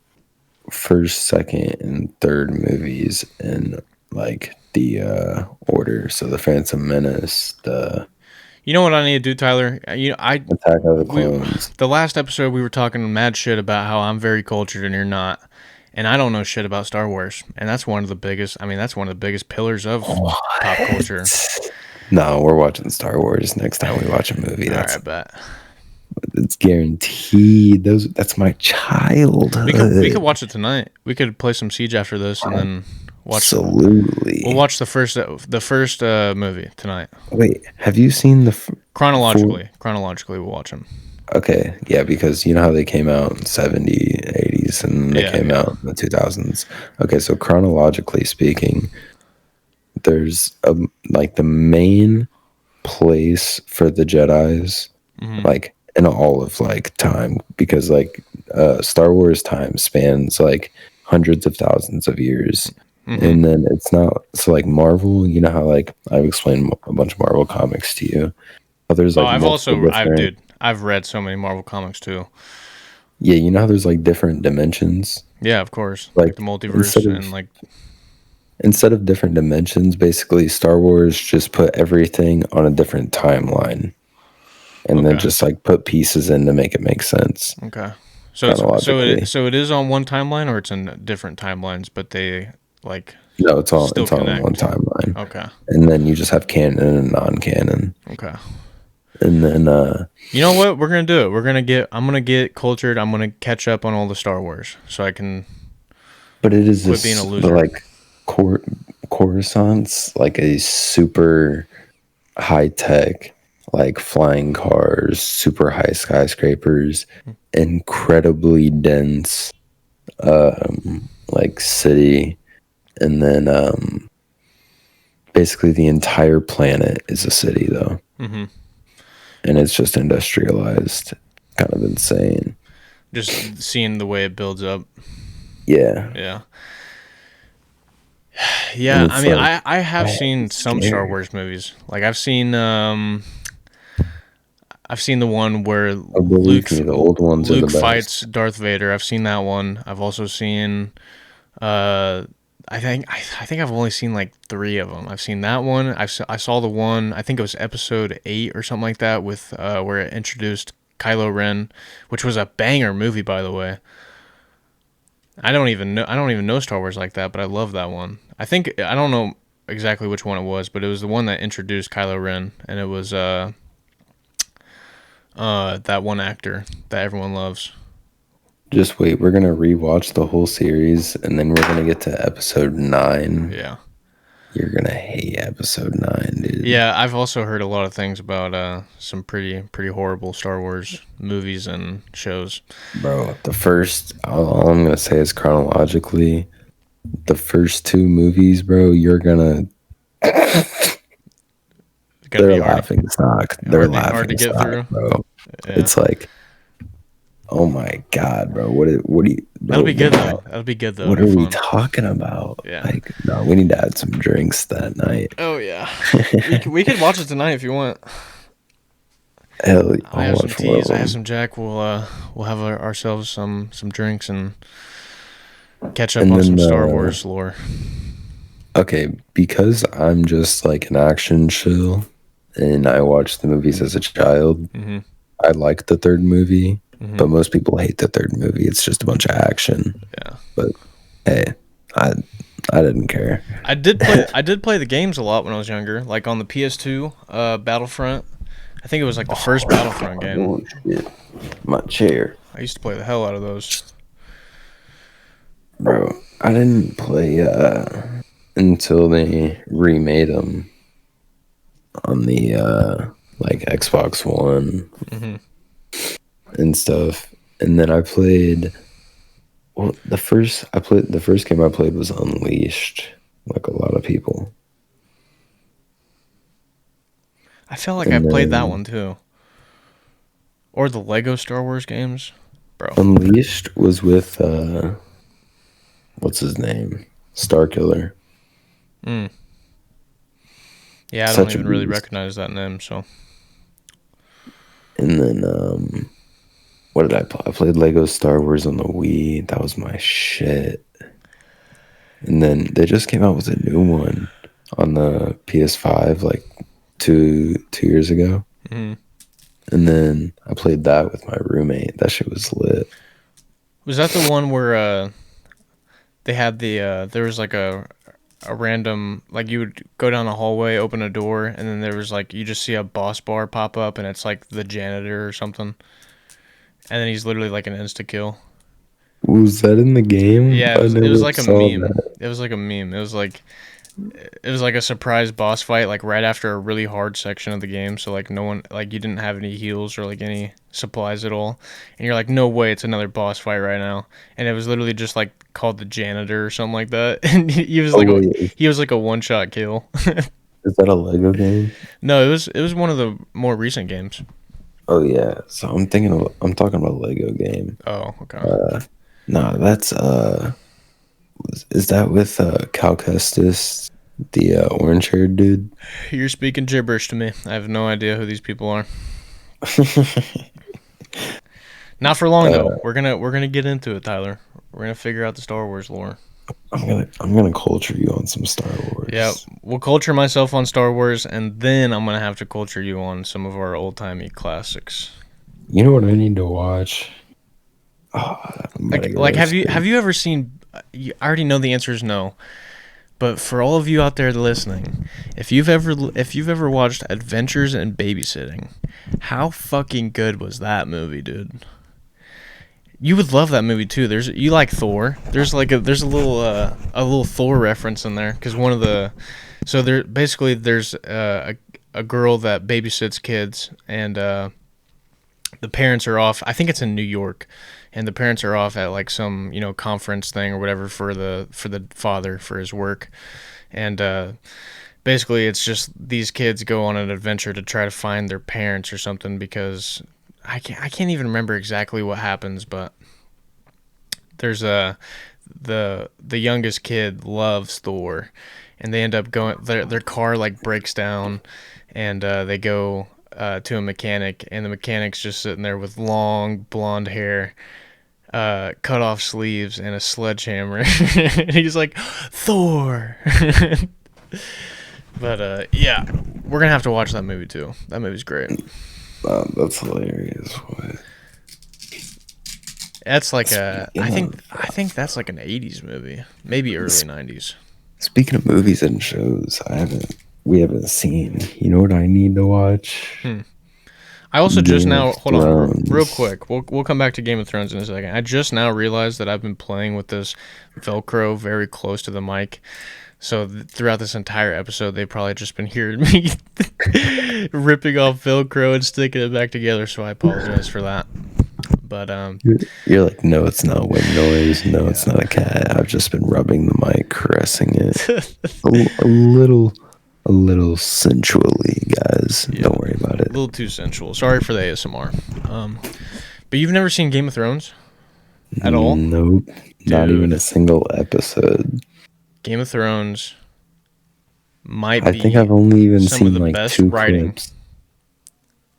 first, second, and third movies in like the order? So the Phantom Menace, the You know what I need to do, Tyler? Attack of the We Clones. the last episode we were talking mad shit about how I'm very cultured and you're not, and I don't know shit about Star Wars, and that's one of the biggest. I mean, that's one of the biggest pillars of pop culture. What? No, we're watching Star Wars next time we watch a movie. All That's right, bet it's guaranteed. That's my we could childhood. watch it tonight. We could play some Siege after this, and then watch. We'll Absolutely. watch the first movie tonight. Wait, have you seen the full? Chronologically, we'll watch them. Okay, yeah, because you know how they came out in 70, 80s, and they Yeah, came yeah. out in the 2000s. Okay, so chronologically speaking, there's like the main place for the Jedis, Hmm. like in all of like time, because like Star Wars time spans like hundreds of thousands of years. Hmm. And then it's not so like Marvel, you know how like I've explained a bunch of Marvel comics to you. How there's Oh, like multiple different, I've read so many Marvel comics too. yeah, you know how there's like different dimensions. Yeah, of course, like the Like multiverse and like. instead of different dimensions, basically Star Wars just put everything on a different timeline and then Okay. just like put pieces in to make it make sense Okay. chronologically. So it is on one timeline, or it's in different timelines, but they like No, still it's all on one connect. timeline. Okay. And then you just have canon and non-canon. Okay. And then You know what? We're gonna do it. I'm gonna get cultured. I'm gonna catch up on all the Star Wars, so I can but it is quit being a this loser. like Cor- Coruscant's like a super high tech, like flying cars, super high skyscrapers, incredibly dense like city, and then basically the entire planet is a city though, Hmm. and it's just industrialized, kind of insane. Just seeing the way it builds up. Yeah, Yeah. and Yeah. I it's mean, like I have seen it's some Star scary. Wars movies. Like I've seen the one where Oh, believe me, the old ones are the Luke fights best. Darth Vader. I've seen that one. I've also seen. Uh, I think I've only seen like three of them. I've seen that one. I saw the one. I think it was Episode 8 or something like that with where it introduced Kylo Ren, which was a banger movie, by the way. I don't even know Star Wars like that, but I love that one. I don't know exactly which one it was, but it was the one that introduced Kylo Ren, and it was that one actor that everyone loves. Just wait, we're gonna rewatch the whole series, and then we're gonna get to episode 9. Yeah. You're gonna hate episode 9, dude. Yeah, I've also heard a lot of things about some pretty horrible Star Wars movies and shows. Bro, all I'm gonna say is chronologically, the first two movies, bro, It's gonna they're be laughing stock. They're hard to laughing get stock, through. bro. Yeah, It's like, oh my god, bro. What do you, that'll bro? be good though. That'll be good though. It'll What be are we fun. talking about? Yeah. Like, no, we need to add some drinks that night. Oh yeah. We could watch it tonight if you want. Hell, I I'll have some watch one of teas. I have them. some Jack. We'll have ourselves some drinks and catch up And on some then, Star Wars lore. okay, because I'm just like an action shill and I watched the movies as a child, Hmm. I like the third movie, Hmm. but most people hate the third movie. It's just a bunch of action. Yeah. But hey, I I didn't care. I did play the games a lot when I was younger, like on the PS2, Battlefront. I think it was like the first Battlefront game. Oh shit! My chair, I used to play the hell out of those. bro. I didn't play until they remade them on the like Xbox One Hmm. and stuff. And then I played. Well, the first game I played was Unleashed, like a lot of people. I felt like I And played that then one too. Or the Lego Star Wars games, bro. Unleashed was with what's his name? Starkiller. Mm. Yeah, I don't Such a even really beast. recognize that name. So And then what did I play? I played Lego Star Wars on the Wii. That was my shit. And then they just came out with a new one on the PS5 like two years ago. mm. And then I played that with my roommate. That shit was lit. Was that the one where they had the there was like a random, like you would go down the hallway, open a door, and then there was like you just see a boss bar pop up, and it's like the janitor or something, and then he's literally like an insta kill. Was that in the game? Yeah, I it was never like a saw meme. that. It was like a meme. It was like a surprise boss fight, like right after a really hard section of the game. So like no one, like you didn't have any heals or like any supplies at all, and you're like, no way, it's another boss fight right now. And it was literally just like called the janitor or something like that, and Oh wait, he was like a one shot kill. is that a Lego game? No, it was one of the more recent games. Oh yeah. So I'm talking about Lego game. Oh, okay. Uh no, that's is that with Cal Kestis, the orange haired dude? You're speaking gibberish to me. I have no idea who these people are. Not for long though. uh, We're gonna get into it, Tyler. We're gonna figure out the Star Wars lore. I'm gonna culture you on some Star Yeah, Wars. we'll culture myself on Star Wars, and then I'm gonna have to culture you on some of our old timey classics. You know what I need to watch? Oh, I'm about to Like, go to have sleep. you ever seen? I already know the answer is no, but for all of you out there listening, if you've ever watched Adventures in Babysitting, how fucking good was that movie, dude? You would love that movie too. You like Thor. There's a little Thor reference in there because one of the so there basically there's a girl that babysits kids, and the parents are off. I think it's in New York, and the parents are off at like some conference thing or whatever for the father for his work, and basically it's just these kids go on an adventure to try to find their parents or something because I can't even remember exactly what happens, but there's the youngest kid loves Thor, and they end up going their car like breaks down, and they go to a mechanic, and the mechanic's just sitting there with long blonde hair, cut off sleeves, and a sledgehammer. And he's like, Thor. But yeah, we're gonna have to watch that movie too. That movie's great. That's hilarious. What? That's like a Speaking I think of I think that's like an '80s movie, maybe early '90s. speaking of movies and shows, we haven't seen. You know what I need to watch? Hmm. I also just Game of now hold on real Thrones. quick. We'll come back to Game of Thrones in a second. I just now realized that I've been playing with this Velcro very close to the mic. So throughout this entire episode, they've probably just been hearing me ripping off Velcro and sticking it back together. So I apologize for that. But You're like, no, it's not wind noise. No, it's yeah, not a cat. I've just been rubbing the mic, caressing it a little sensually, guys. yeah, Don't worry about a it. little too sensual. Sorry for the ASMR. But you've never seen Game of Thrones at all, Nope, not even dude. a single episode. Game of Thrones might I think be I've only even some of seen the like best two writing, clips.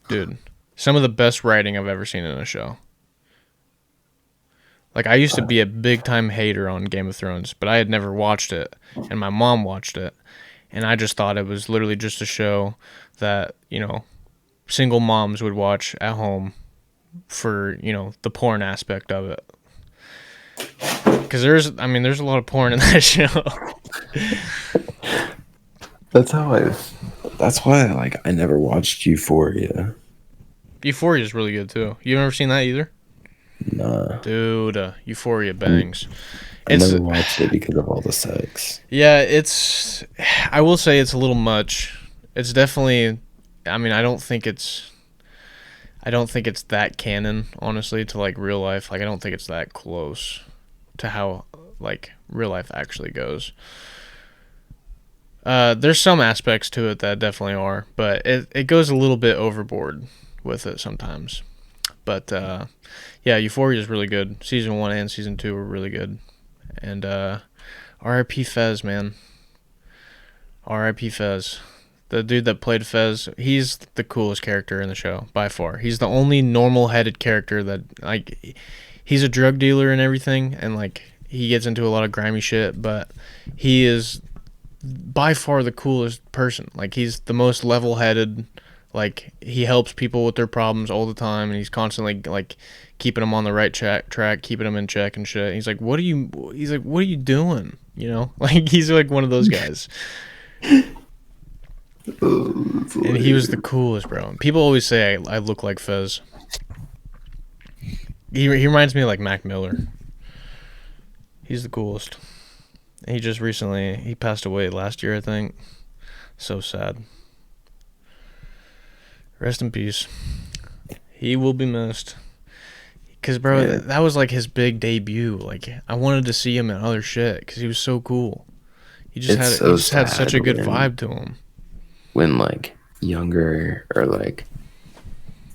dude. Some of the best writing I've ever seen in a show. Like I used to be a big time hater on Game of Thrones, but I had never watched it, and my mom watched it, and I just thought it was literally just a show that single moms would watch at home for the porn aspect of it. Because there's a lot of porn in that show. That's how I. That's why like I never watched Euphoria. Euphoria is really good too. You never seen that either, Nah, dude? Euphoria I, bangs. I It's never watched it because of all the sex. yeah, it's. I will say it's a little much. It's definitely. I mean, I don't think it's that canon, honestly, to like real life. Like, I don't think it's that close to how like real life actually goes. There's some aspects to it that definitely are, but it goes a little bit overboard with it sometimes. But yeah, Euphoria is really good. Season 1 and season 2 were really good. And R.I.P. Fez, man. R.I.P. Fez. The dude that played Fez, he's the coolest character in the show by far. He's the only normal-headed character that like he's a drug dealer and everything, and like he gets into a lot of grimy shit, but he is by far the coolest person. Like he's the most level-headed. Like he helps people with their problems all the time, and he's constantly like keeping them on the right track, keeping them in check and shit. He's like, "What are you?" He's like, "What are you doing?" You know, like he's like one of those guys. Oh, that's And he was hilarious. the coolest, bro. And people always say I look like Fez. He reminds me of like Mac Miller. He's the coolest. He just recently he passed away last year, I think. So sad. Rest in peace. He will be missed. Cause bro, Yeah, that was like his big debut. Like I wanted to see him in other shit because he was so cool. it's He so just had such sad a good vibe to him. when like younger or like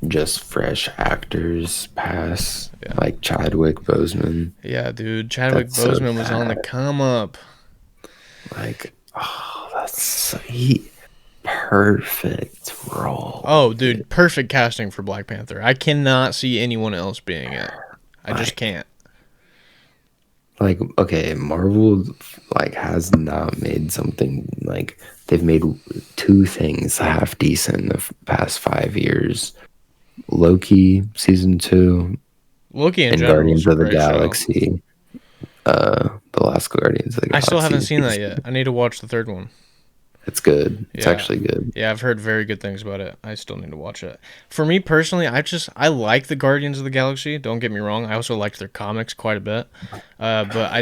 just fresh actors pass, Yeah, like Chadwick Boseman. yeah, dude. Chadwick That's so Boseman was on the sad. come up. Like, oh, that's so, he perfect role, Oh, dude. dude, perfect casting for Black Panther. I cannot see anyone else being it. I just Like, can't. okay, Marvel like has not made something like they've made two things half decent the past 5 years. Loki season 2 Loki in and general is Guardians a of the great show. Galaxy. The last Guardians of the I still haven't Galaxy seen that yet. season. I need to watch the third one. It's good. It's Yeah. actually good. Yeah, I've heard very good things about it. I still need to watch it. For me personally, I like the Guardians of the Galaxy. Don't get me wrong. I also liked their comics quite a bit. But I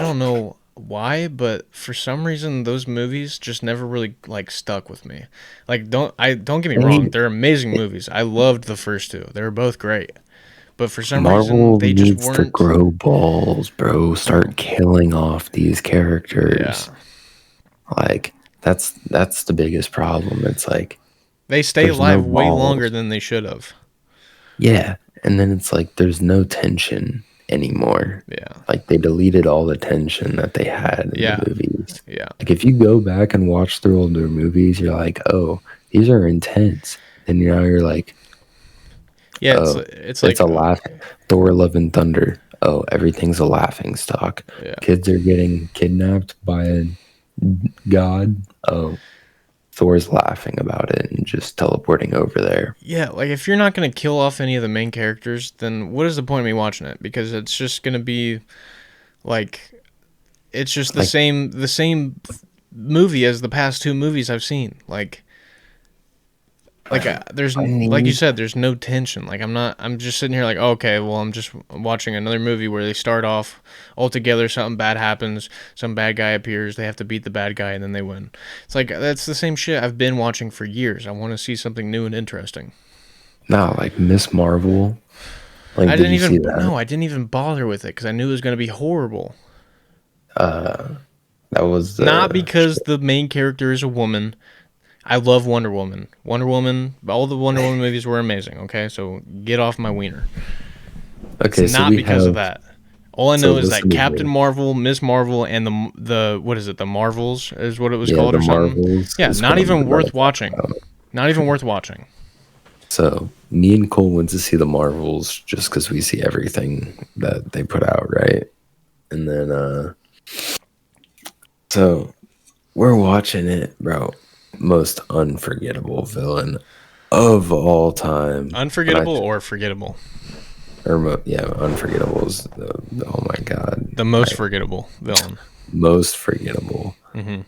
don't know why, but for some reason those movies just never really like stuck with me. Like don't get me They wrong. need They're amazing movies. I loved the first two. They were both great. But for some reason Marvel they just needs to weren't. grow balls, bro. Oh, Start killing off these characters. yeah. Like that's the biggest problem. It's like They stay there's no alive way longer balls. than they should have. Yeah, and then it's like there's no tension anymore. Yeah. Like they deleted all the tension that they had in the Yeah. movies. Yeah. Like if you go back and watch through older movies, you're like, oh, these are intense. And now you're like, Yeah, oh, it's it's like a laugh. Thor: Love and Thunder. Oh, everything's a laughing stock. yeah. Kids are getting kidnapped by a god. Oh, Thor's laughing about it and just teleporting over there. Yeah, like if you're not going to kill off any of the main characters, then what is the point of me watching it? Because it's just going to be like it's just Like, the same movie as the past two movies I've seen. There's I like you need said, there's no tension. Like I'm just sitting here like, okay, well, I'm just watching another movie where they start off all together, something bad happens, some bad guy appears, they have to beat the bad guy, and then they win. It's like that's the same shit I've been watching for years. I want to see something new and interesting. nah, like Miss Marvel. Like, did you see that? I didn't even bother with it because I knew it was going to be horrible. Uh, that was Not because the main character is a woman. I love Wonder Woman. Wonder Woman, all the Wonder Woman movies were amazing, okay? So get off my wiener. It's okay. So not we because of have. that. All I So know is that listen to Captain me. Marvel, Miss Marvel, and the what is it? The Marvels is what it was Yeah, called the or something. Marvels Yeah, is what not I'm even about to worth talk watching. about. Not even worth watching. So me and Cole went to see the Marvels just because we see everything that they put out, right? And then so we're watching it, bro. Most unforgettable villain of all time. And Unforgettable or forgettable? yeah, unforgettable is oh my god, The most like forgettable villain. most forgettable. Hmm.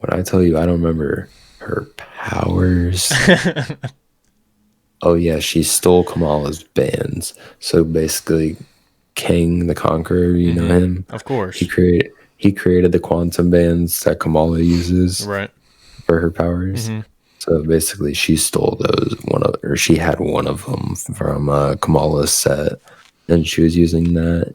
When I tell you I don't remember her powers, oh yeah, she stole Kamala's bands. So basically, King the Conqueror, you know him. Of He course. created he created the quantum bands that Kamala uses Right. for her powers. Mm-hmm. So basically, she stole those or she had one of them from Kamala's set, and she was using that.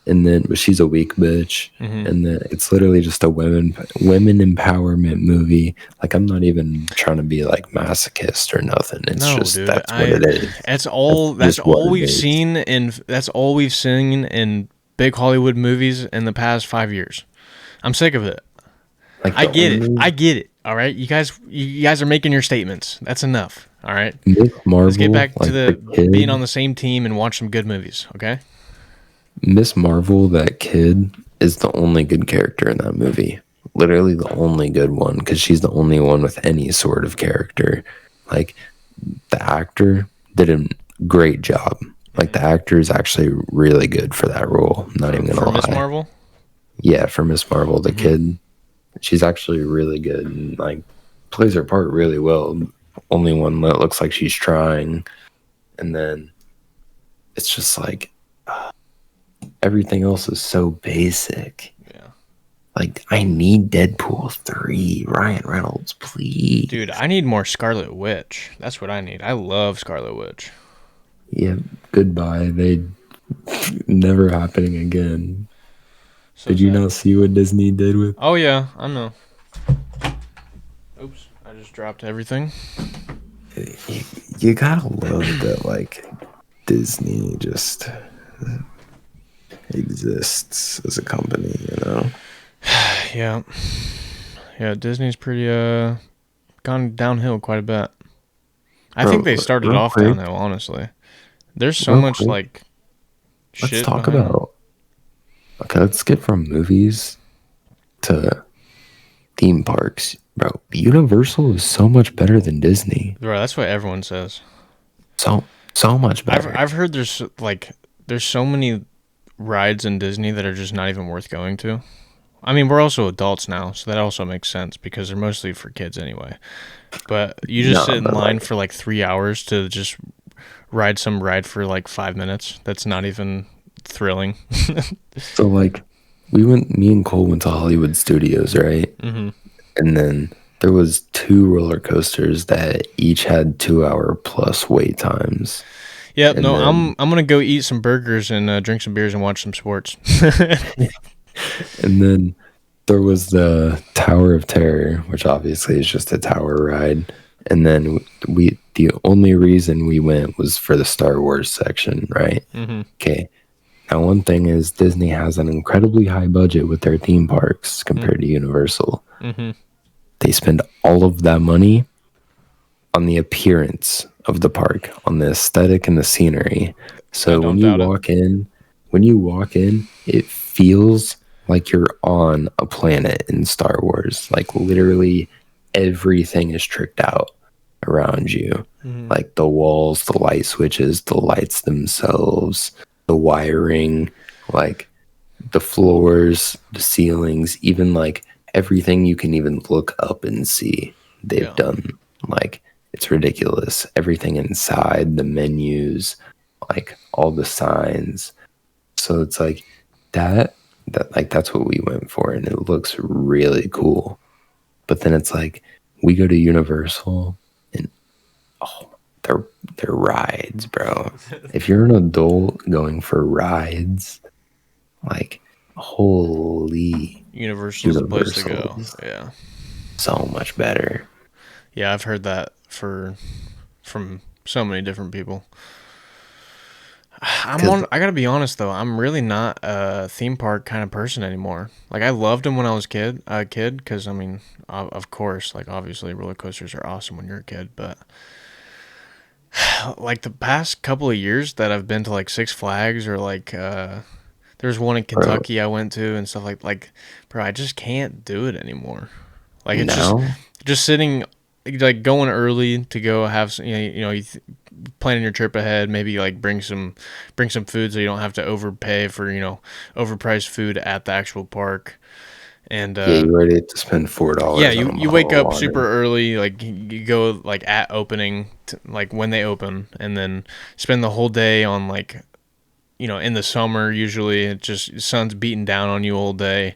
And then, but she's a weak bitch, Mm-hmm. and then it's literally just a women empowerment movie. Like I'm not even trying to be like masochist or nothing. It's No, just dude. that's what it is. That's That's all. That's just what all it we've is. seen in. That's all we've seen in big Hollywood movies in the past 5 years. I'm sick of it. Like I the get it. only I get it. All right, you guys are making your statements. That's enough. All right. Miss Let's get Marvel, back to like the the being on kid, the same team and watch some good movies. Okay. Miss Marvel, that kid is the only good character in that movie. Literally the only good one because she's the only one with any sort of character. Like the actor did a great job. Like the actor is actually really good for that role. I'm not even For gonna Miss lie. Marvel. Yeah, for Miss Marvel, the Mm-hmm. kid, she's actually really good and like plays her part really well. Only one that looks like she's trying, and then it's just like everything else is so basic. Yeah. Like I need Deadpool 3, Ryan Reynolds, Dude, please. I need more Scarlet Witch. That's what I need. I love Scarlet Witch. Yeah, goodbye. They never happening again. So Did you sad. not see what Disney did with? Oh yeah, I know. Oops, I just dropped everything. You, you gotta love that, like Disney just exists as a company, you know? Yeah, yeah. Disney's pretty gone downhill quite a bit. I think Bro, they started real off quick, downhill. Honestly, there's so real much quick, like let's shit talk behind them. about, okay, let's get from movies to theme parks. Bro, Universal is so much better than Disney. Bro, that's what everyone says. So, so much I've better. I've heard there's so many rides in Disney that are just not even worth going to. I mean, we're also adults now, so that also makes sense because they're mostly for kids anyway. But you just Nah, sit in but line like, for like 3 hours to just ride some ride for like 5 minutes. That's not even thrilling. so like, me and Cole went to Hollywood Studios, right? Mm-hmm. And then there was two roller coasters that each had 2 hour plus wait times. Yep. And No, then I'm gonna go eat some burgers and drink some beers and watch some sports. and then there was the Tower of Terror, which obviously is just a tower ride. And then the only reason we went was for the Star Wars section, right? Mm-hmm. Okay. Now, one thing is Disney has an incredibly high budget with their theme parks compared to Universal. Mm-hmm. They spend all of that money on the appearance of the park, on the aesthetic and the scenery. I So don't doubt it. when you walk in, it feels like you're on a planet in Star Wars. Like literally everything is tricked out around you. Mm-hmm. Like the walls, the light switches, the lights themselves, the wiring, like the floors, the ceilings, even like everything you can even look up and see. They've Yeah. done like it's ridiculous. Everything inside, the menus, like all the signs. So it's like that's what we went for and it looks really cool. But then it's like we go to Universal and oh they're rides, bro. If you're an adult going for rides, like, holy Universal's the place to Universal go. is Yeah. so much better. Yeah, I've heard that from so many different people. Because, I gotta be honest though, I'm really not a theme park kind of person anymore. Like I loved them when I was a kid, because I mean, of course, like obviously roller coasters are awesome when you're a kid, but like the past couple of years that I've been to like Six Flags or like there's one in bro, Kentucky I went to and stuff like bro, I just can't do it anymore. Like it's now, just sitting like going early to go have planning your trip ahead, maybe like bring some food so you don't have to overpay for overpriced food at the actual park, And Yeah, you already have to spend yeah, $4 on a you bottle wake of up super water. early, like you go like at opening, like when they open, and then spend the whole day on like in the summer usually it just sun's beating down on you all day.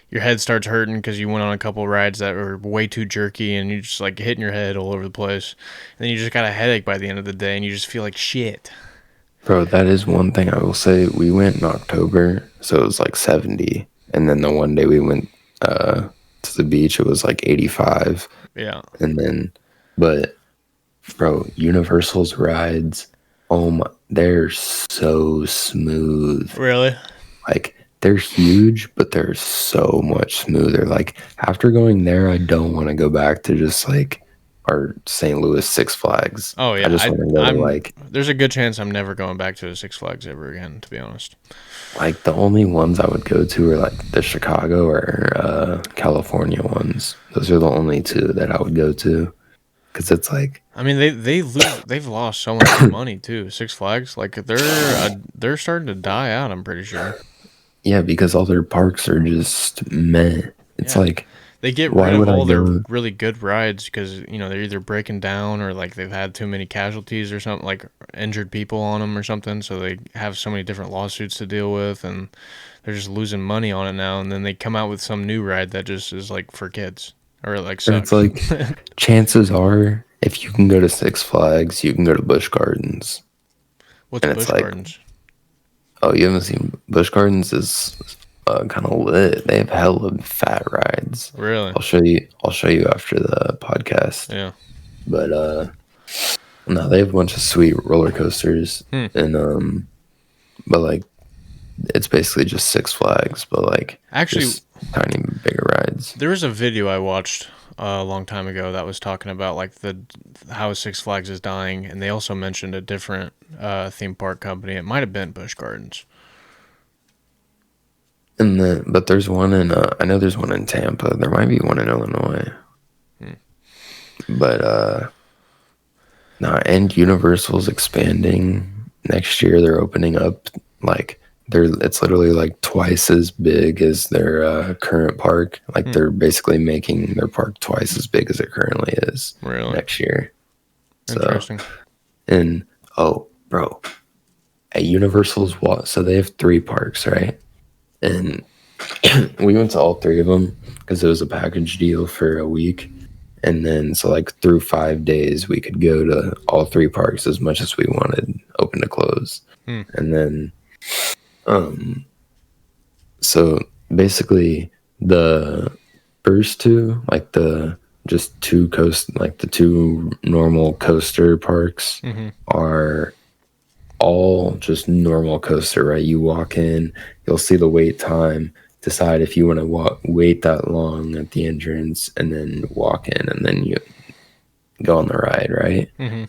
Your head starts hurting because you went on a couple rides that were way too jerky, and you just like hitting your head all over the place. And then you just got a headache by the end of the day, and you just feel like shit. Bro, that is one thing I will say. We went in October, so it was like 70. And then the one day we went to the beach, it was like 85. Yeah. And then, but bro, Universal's rides, oh my, they're so smooth. Really? Like, they're huge, but they're so much smoother. Like, after going there, I don't want to go back to just like our St. Louis Six Flags. Oh I yeah. just want to go to I'm. like, There's a good chance I'm never going back to the Six Flags ever again. To be honest. the only ones I would go to are like the Chicago or California ones. Those are the only two that I would go to because it's like, I mean, they've lost so much money too. Six Flags, like they're starting to die out. I'm pretty sure. yeah, because all their parks are just meh. It's Yeah, like, they get why rid of would I all their go? really good rides because they're either breaking down or like they've had too many casualties or something, like injured people on them or something. So they have so many different lawsuits to deal with, and they're just losing money on it now. And then they come out with some new ride that just is like for kids or it like And it's sucks. like, chances are, if you can go to Six Flags, you can go to Busch Gardens. What's And it's Busch like, Gardens? oh, you haven't seen Busch Gardens is kind of lit. They have hella fat rides. Really? I'll show you. I'll show you after the podcast. Yeah. But no, they have a bunch of sweet roller coasters, Hmm. and but like it's basically just Six Flags, but like Actually, just tiny bigger rides. there was a video I watched a long time ago that was talking about like the how Six Flags is dying, and they also mentioned a different theme park company. It might have been Busch Gardens. And then, but there's one in I know there's one in Tampa. There might be one in Illinois, Hmm. but no. And Universal's expanding next year. They're opening up like it's literally like twice as big as their current park. Like Hmm. they're basically making their park twice as big as it currently is Really next year. So interesting. and oh, bro, at Universal's what? So they have three parks, right? And we went to all three of them because it was a package deal for a week. And then, so like through 5 days, we could go to all three parks as much as we wanted, open to close. Hmm. And then, um, so basically, the first two, like the just two coast, like the two normal coaster parks, Mm-hmm. are all just normal coaster, right? You walk in, you'll see the wait time, decide if you want to wait that long at the entrance, and then walk in, and then you go on the ride, right? Mm-hmm.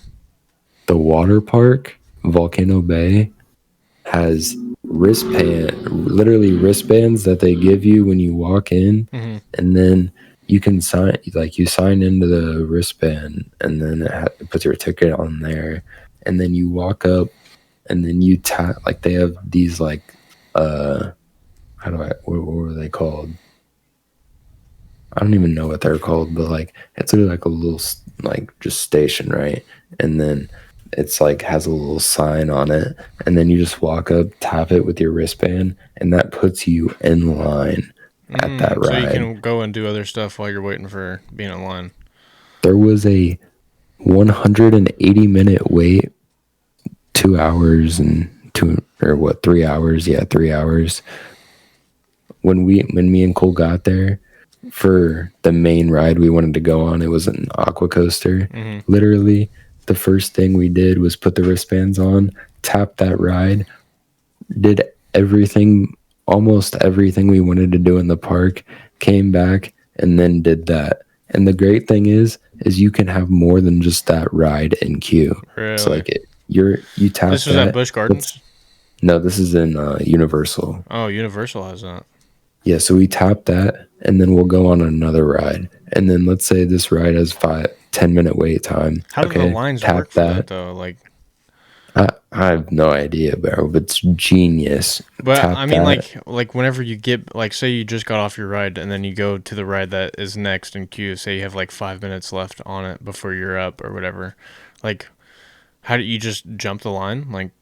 The water park, Volcano Bay, has literally wristbands that they give you when you walk in, Mm-hmm. and then you can you sign into the wristband, and then it puts your ticket on there, and then you walk up, and then you tap, like they have these like what were they called? I don't even know what they're called, but like it's literally like a little like just station, right? And then it's like has a little sign on it, and then you just walk up, tap it with your wristband, and that puts you in line at that So you ride. can go and do other stuff while you're waiting for being in line. There was a 180-minute wait, 2 hours and two or what 3 hours? Yeah, 3 hours. When me and Cole got there for the main ride we wanted to go on, it was an aqua coaster. Mm-hmm. Literally, the first thing we did was put the wristbands on, tap that ride, did everything, almost everything we wanted to do in the park, came back, and then did that. And the great thing is you can have more than just that ride in queue. So Really? like you tap This was at that. Busch Gardens. No, this is in Universal. Oh, Universal has that. Yeah, so we tap that, and then we'll go on another ride. And then let's say this ride has 10-minute wait time. How do the Okay, lines tap work for that that. though? Like, I have no idea, bro, but it's genius. But I Tap mean, that. like whenever you get like, say you just got off your ride and then you go to the ride that is next in queue. Say you have like 5 minutes left on it before you're up or whatever. Like, how do you just jump the line? Like,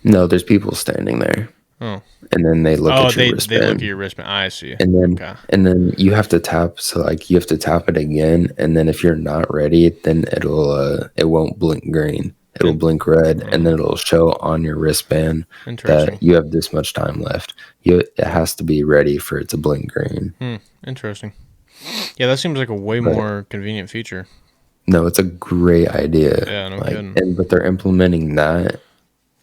No, there's people standing there, oh, and then they look oh, at your they look at wristband, your wristband. I see. and then Okay. you have to tap. So like you have to tap it again, and then if you're not ready, then it won't blink green. It'll In, blink red, and then mm, it'll show on your wristband interesting. that you have this much time left. It has to be ready for it to blink green. Hmm. Interesting. Yeah, that seems like a way But more convenient feature. no, it's a great idea. Yeah, no Like, kidding. and but they're implementing that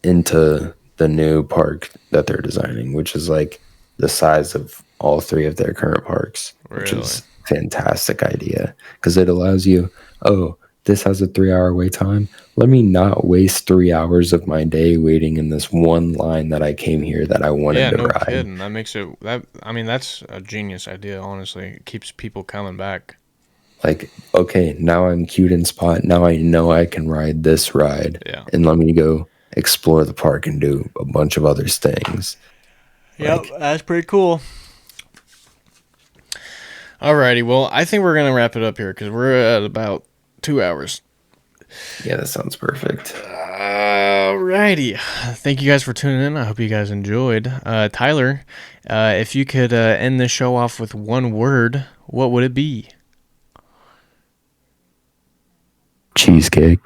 into the new park that they're designing, which is like the size of all three of their current parks, which Really. is fantastic idea because it allows you, oh, this has a 3 hour wait time. Let me not waste 3 hours of my day waiting in this one line that I came here that I wanted Yeah, to no ride. kidding. That makes it that. I mean, that's a genius idea. Honestly, it keeps people coming back. Like, okay, now I'm queued in spot. Now I know I can ride this ride Yeah. and let me go explore the park and do a bunch of other things. Yep, Like, that's pretty cool. Alrighty, well, I think we're gonna wrap it up here because we're at about 2 hours. yeah, that sounds perfect. Alrighty, thank you guys for tuning in. I hope you guys enjoyed. Tyler, if you could end this show off with one word, what would it be? Cheesecake.